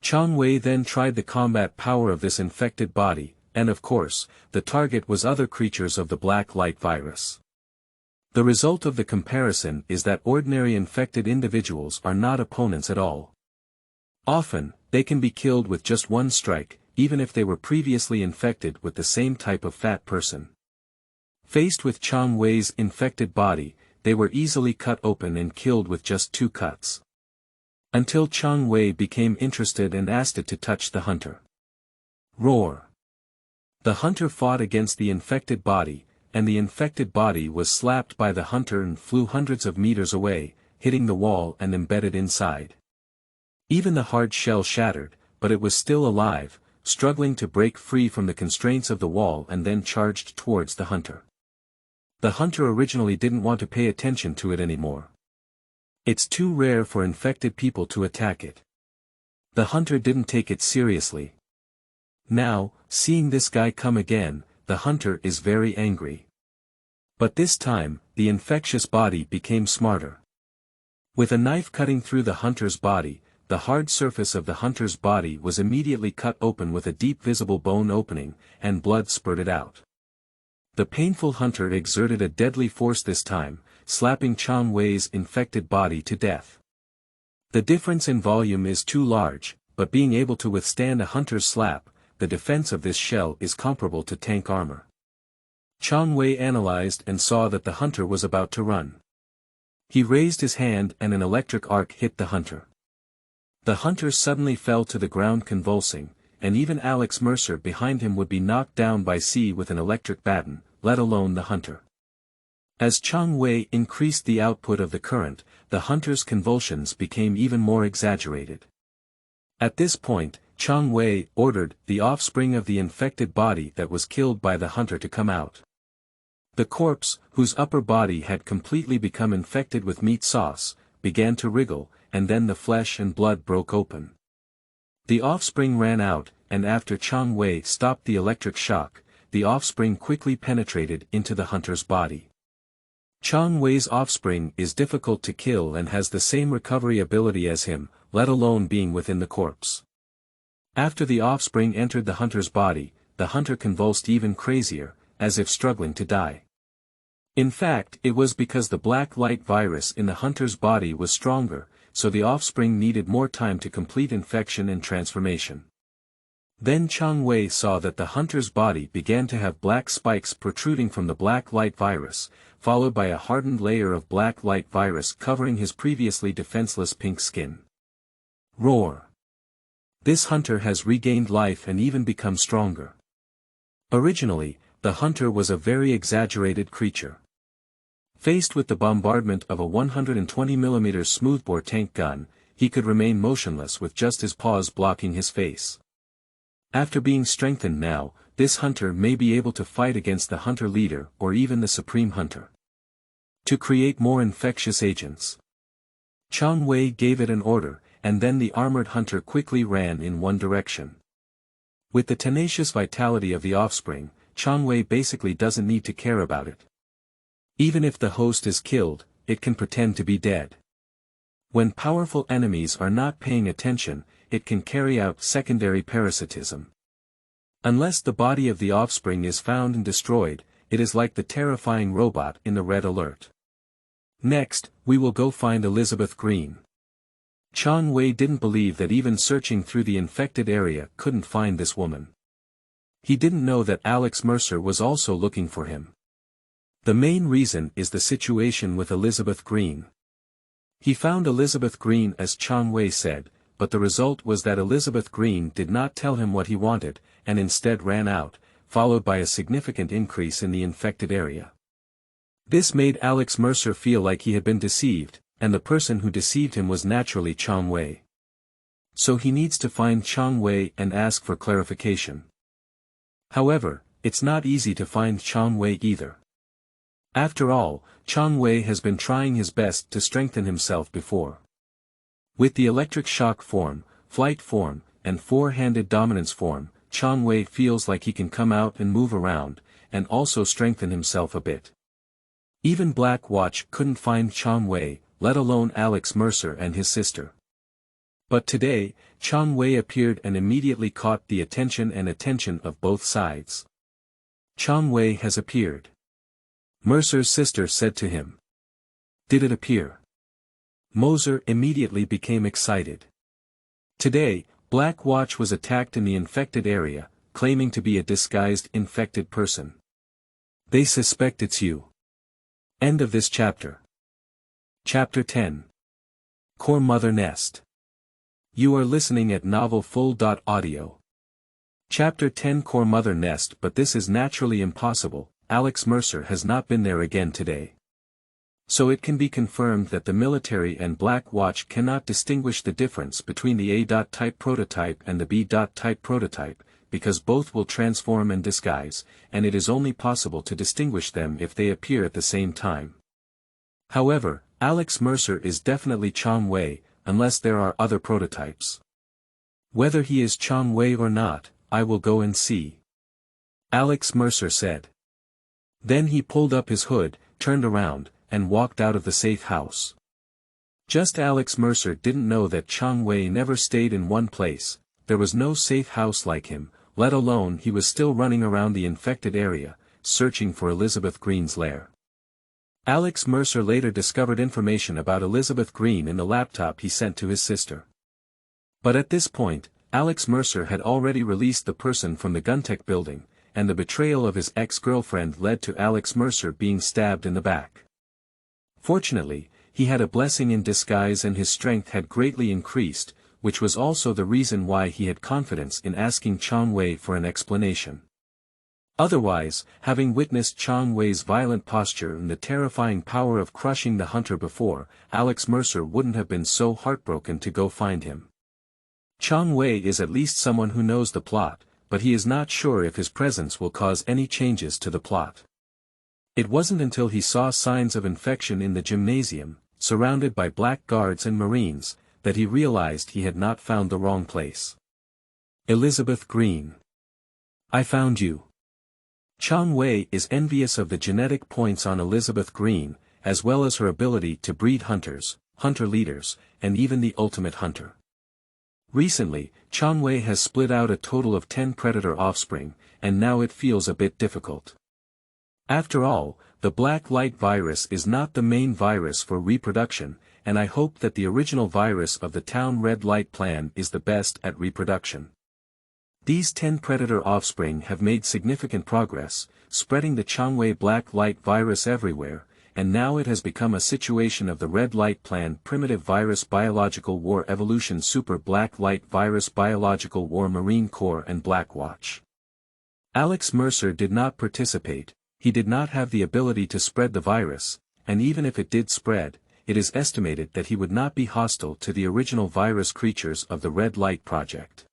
S1: Chang Wei then tried the combat power of this infected body, and of course, the target was other creatures of the black light virus. The result of the comparison is that ordinary infected individuals are not opponents at all. Often, they can be killed with just one strike, even if they were previously infected with the same type of fat person. Faced with Chang Wei's infected body, they were easily cut open and killed with just 2 cuts. Until Chang Wei became interested and asked it to touch the hunter. Roar! The hunter fought against the infected body, and the infected body was slapped by the hunter and flew hundreds of meters away, hitting the wall and embedded inside. Even the hard shell shattered, but it was still alive, struggling to break free from the constraints of the wall and then charged towards the hunter. The hunter originally didn't want to pay attention to it anymore. It's too rare for infected people to attack it. The hunter didn't take it seriously. Now, seeing this guy come again, the hunter is very angry. But this time, the infectious body became smarter. With a knife cutting through the hunter's body, the hard surface of the hunter's body was immediately cut open with a deep visible bone opening, and blood spurted out. The painful hunter exerted a deadly force this time, slapping Chang Wei's infected body to death. The difference in volume is too large, but being able to withstand a hunter's slap, the defense of this shell is comparable to tank armor. Chang Wei analyzed and saw that the hunter was about to run. He raised his hand and an electric arc hit the hunter. The hunter suddenly fell to the ground convulsing, and even Alex Mercer behind him would be knocked down by C with an electric baton, let alone the hunter. As Chang Wei increased the output of the current, the hunter's convulsions became even more exaggerated. At this point, Chang Wei ordered the offspring of the infected body that was killed by the hunter to come out. The corpse, whose upper body had completely become infected with meat sauce, began to wriggle, and then the flesh and blood broke open. The offspring ran out, and after Chang Wei stopped the electric shock, the offspring quickly penetrated into the hunter's body. Chang Wei's offspring is difficult to kill and has the same recovery ability as him, let alone being within the corpse. After the offspring entered the hunter's body, the hunter convulsed even crazier, as if struggling to die. In fact, it was because the black light virus in the hunter's body was stronger, so the offspring needed more time to complete infection and transformation. Then Chang Wei saw that the hunter's body began to have black spikes protruding from the black light virus, followed by a hardened layer of black light virus covering his previously defenseless pink skin. Roar! This hunter has regained life and even become stronger. Originally, the hunter was a very exaggerated creature. Faced with the bombardment of a 120mm smoothbore tank gun, he could remain motionless with just his paws blocking his face. After being strengthened now, this hunter may be able to fight against the hunter leader or even the supreme hunter. To create more infectious agents. Chang Wei gave it an order, and then the armored hunter quickly ran in one direction. With the tenacious vitality of the offspring, Chang Wei basically doesn't need to care about it. Even if the host is killed, it can pretend to be dead. When powerful enemies are not paying attention, it can carry out secondary parasitism. Unless the body of the offspring is found and destroyed, it is like the terrifying robot in the Red Alert. Next, we will go find Elizabeth Green. Chang Wei didn't believe that even searching through the infected area couldn't find this woman. He didn't know that Alex Mercer was also looking for him. The main reason is the situation with Elizabeth Green. He found Elizabeth Green as Chang Wei said, but the result was that Elizabeth Green did not tell him what he wanted, and instead ran out, followed by a significant increase in the infected area. This made Alex Mercer feel like he had been deceived, and the person who deceived him was naturally Chang Wei. So he needs to find Chang Wei and ask for clarification. However, it's not easy to find Chang Wei either. After all, Chang Wei has been trying his best to strengthen himself before. With the electric shock form, flight form, and four-handed dominance form, Chang Wei feels like he can come out and move around, and also strengthen himself a bit. Even Black Watch couldn't find Chang Wei, let alone Alex Mercer and his sister. But today, Chang Wei appeared and immediately caught the attention of both sides. Chang Wei has appeared. Mercer's sister said to him. Did it appear? Moser immediately became excited. Today, Black Watch was attacked in the infected area, claiming to be a disguised infected person. They suspect it's you. End of this chapter. Chapter 10. Core Mother Nest. You are listening at novelfull.audio. Chapter 10 Core Mother Nest. But this is naturally impossible, Alex Mercer has not been there again today. So it can be confirmed that the military and Black Watch cannot distinguish the difference between the A.type prototype and the B.type prototype, because both will transform and disguise, and it is only possible to distinguish them if they appear at the same time. However, Alex Mercer is definitely Chang Wei, unless there are other prototypes. Whether he is Chang Wei or not, I will go and see. Alex Mercer said. Then he pulled up his hood, turned around, and walked out of the safe house. Just Alex Mercer didn't know that Chang Wei never stayed in one place, there was no safe house like him, let alone he was still running around the infected area, searching for Elizabeth Green's lair. Alex Mercer later discovered information about Elizabeth Green in the laptop he sent to his sister. But at this point, Alex Mercer had already released the person from the Guntech building, and the betrayal of his ex-girlfriend led to Alex Mercer being stabbed in the back. Fortunately, he had a blessing in disguise and his strength had greatly increased, which was also the reason why he had confidence in asking Chang Wei for an explanation. Otherwise, having witnessed Chang Wei's violent posture and the terrifying power of crushing the hunter before, Alex Mercer wouldn't have been so heartbroken to go find him. Chang Wei is at least someone who knows the plot, but he is not sure if his presence will cause any changes to the plot. It wasn't until he saw signs of infection in the gymnasium, surrounded by black guards and marines, that he realized he had not found the wrong place. Elizabeth Green. I found you. Chang Wei is envious of the genetic points on Elizabeth Green, as well as her ability to breed hunters, hunter leaders, and even the ultimate hunter. Recently, Chang Wei has split out a total of 10 predator offspring, and now it feels a bit difficult. After all, the black light virus is not the main virus for reproduction, and I hope that the original virus of the town red light plan is the best at reproduction. These 10 predator offspring have made significant progress, spreading the Chang Wei black light virus everywhere, and now it has become a situation of the red light plan primitive virus biological war evolution super black light virus biological war Marine Corps and Black Watch. Alex Mercer did not participate, he did not have the ability to spread the virus, and even if it did spread, it is estimated that he would not be hostile to the original virus creatures of the Red Light Project.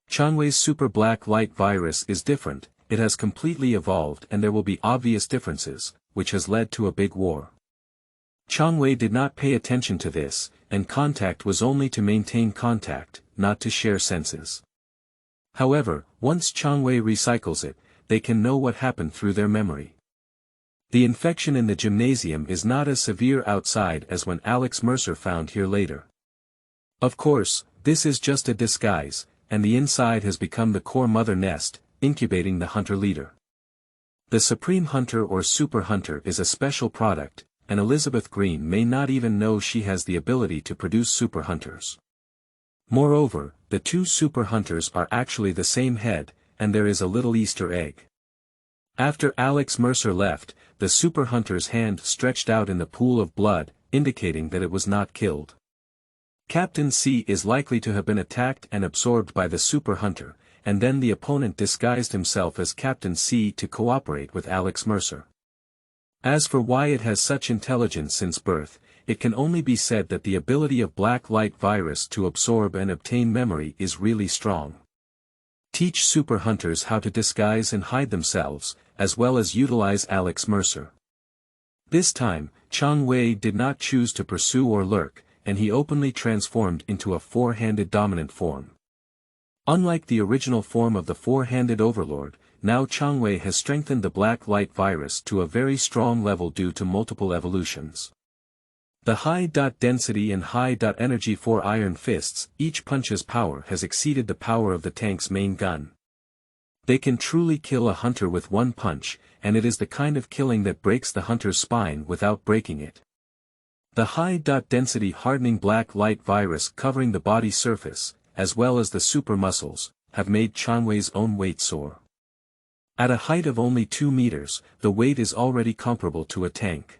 S1: Chang Wei's super black light virus is different, it has completely evolved and there will be obvious differences, which has led to a big war. Chang Wei did not pay attention to this, and contact was only to maintain contact, not to share senses. However, once Chang Wei recycles it, they can know what happened through their memory. The infection in the gymnasium is not as severe outside as when Alex Mercer found here later. Of course, this is just a disguise, and the inside has become the core mother nest, incubating the hunter leader. The Supreme Hunter or Super Hunter is a special product, and Elizabeth Green may not even know she has the ability to produce super hunters. Moreover, the two super hunters are actually the same head, and there is a little Easter egg. After Alex Mercer left, the super hunter's hand stretched out in the pool of blood, indicating that it was not killed. Captain C is likely to have been attacked and absorbed by the super hunter, and then the opponent disguised himself as Captain C to cooperate with Alex Mercer. As for why it has such intelligence since birth, it can only be said that the ability of black light virus to absorb and obtain memory is really strong. Teach super hunters how to disguise and hide themselves, as well as utilize Alex Mercer. This time, Chang Wei did not choose to pursue or lurk, and he openly transformed into a four-handed dominant form. Unlike the original form of the four-handed overlord, now Chang Wei has strengthened the black light virus to a very strong level due to multiple evolutions. The high-density and high-energy 4 iron fists, each punch's power has exceeded the power of the tank's main gun. They can truly kill a hunter with one punch, and it is the kind of killing that breaks the hunter's spine without breaking it. The high-density hardening black light virus covering the body surface, as well as the super muscles, have made Chang Wei's own weight soar. At a height of only 2 meters, the weight is already comparable to a tank.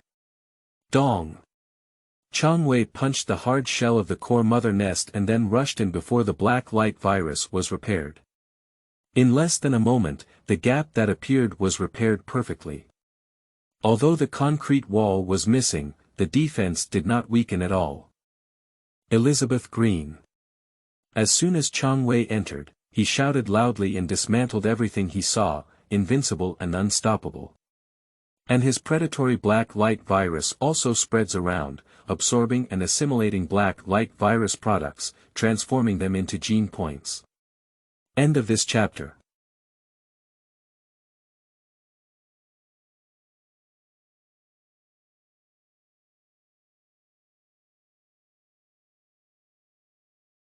S1: Dong! Chang Wei punched the hard shell of the core mother nest and then rushed in before the black light virus was repaired. In less than a moment, the gap that appeared was repaired perfectly. Although the concrete wall was missing, the defense did not weaken at all. Elizabeth Green. As soon as Chang Wei entered, he shouted loudly and dismantled everything he saw, invincible and unstoppable. And his predatory black light virus also spreads around, absorbing and assimilating black light virus products, transforming them into gene points. End of this chapter.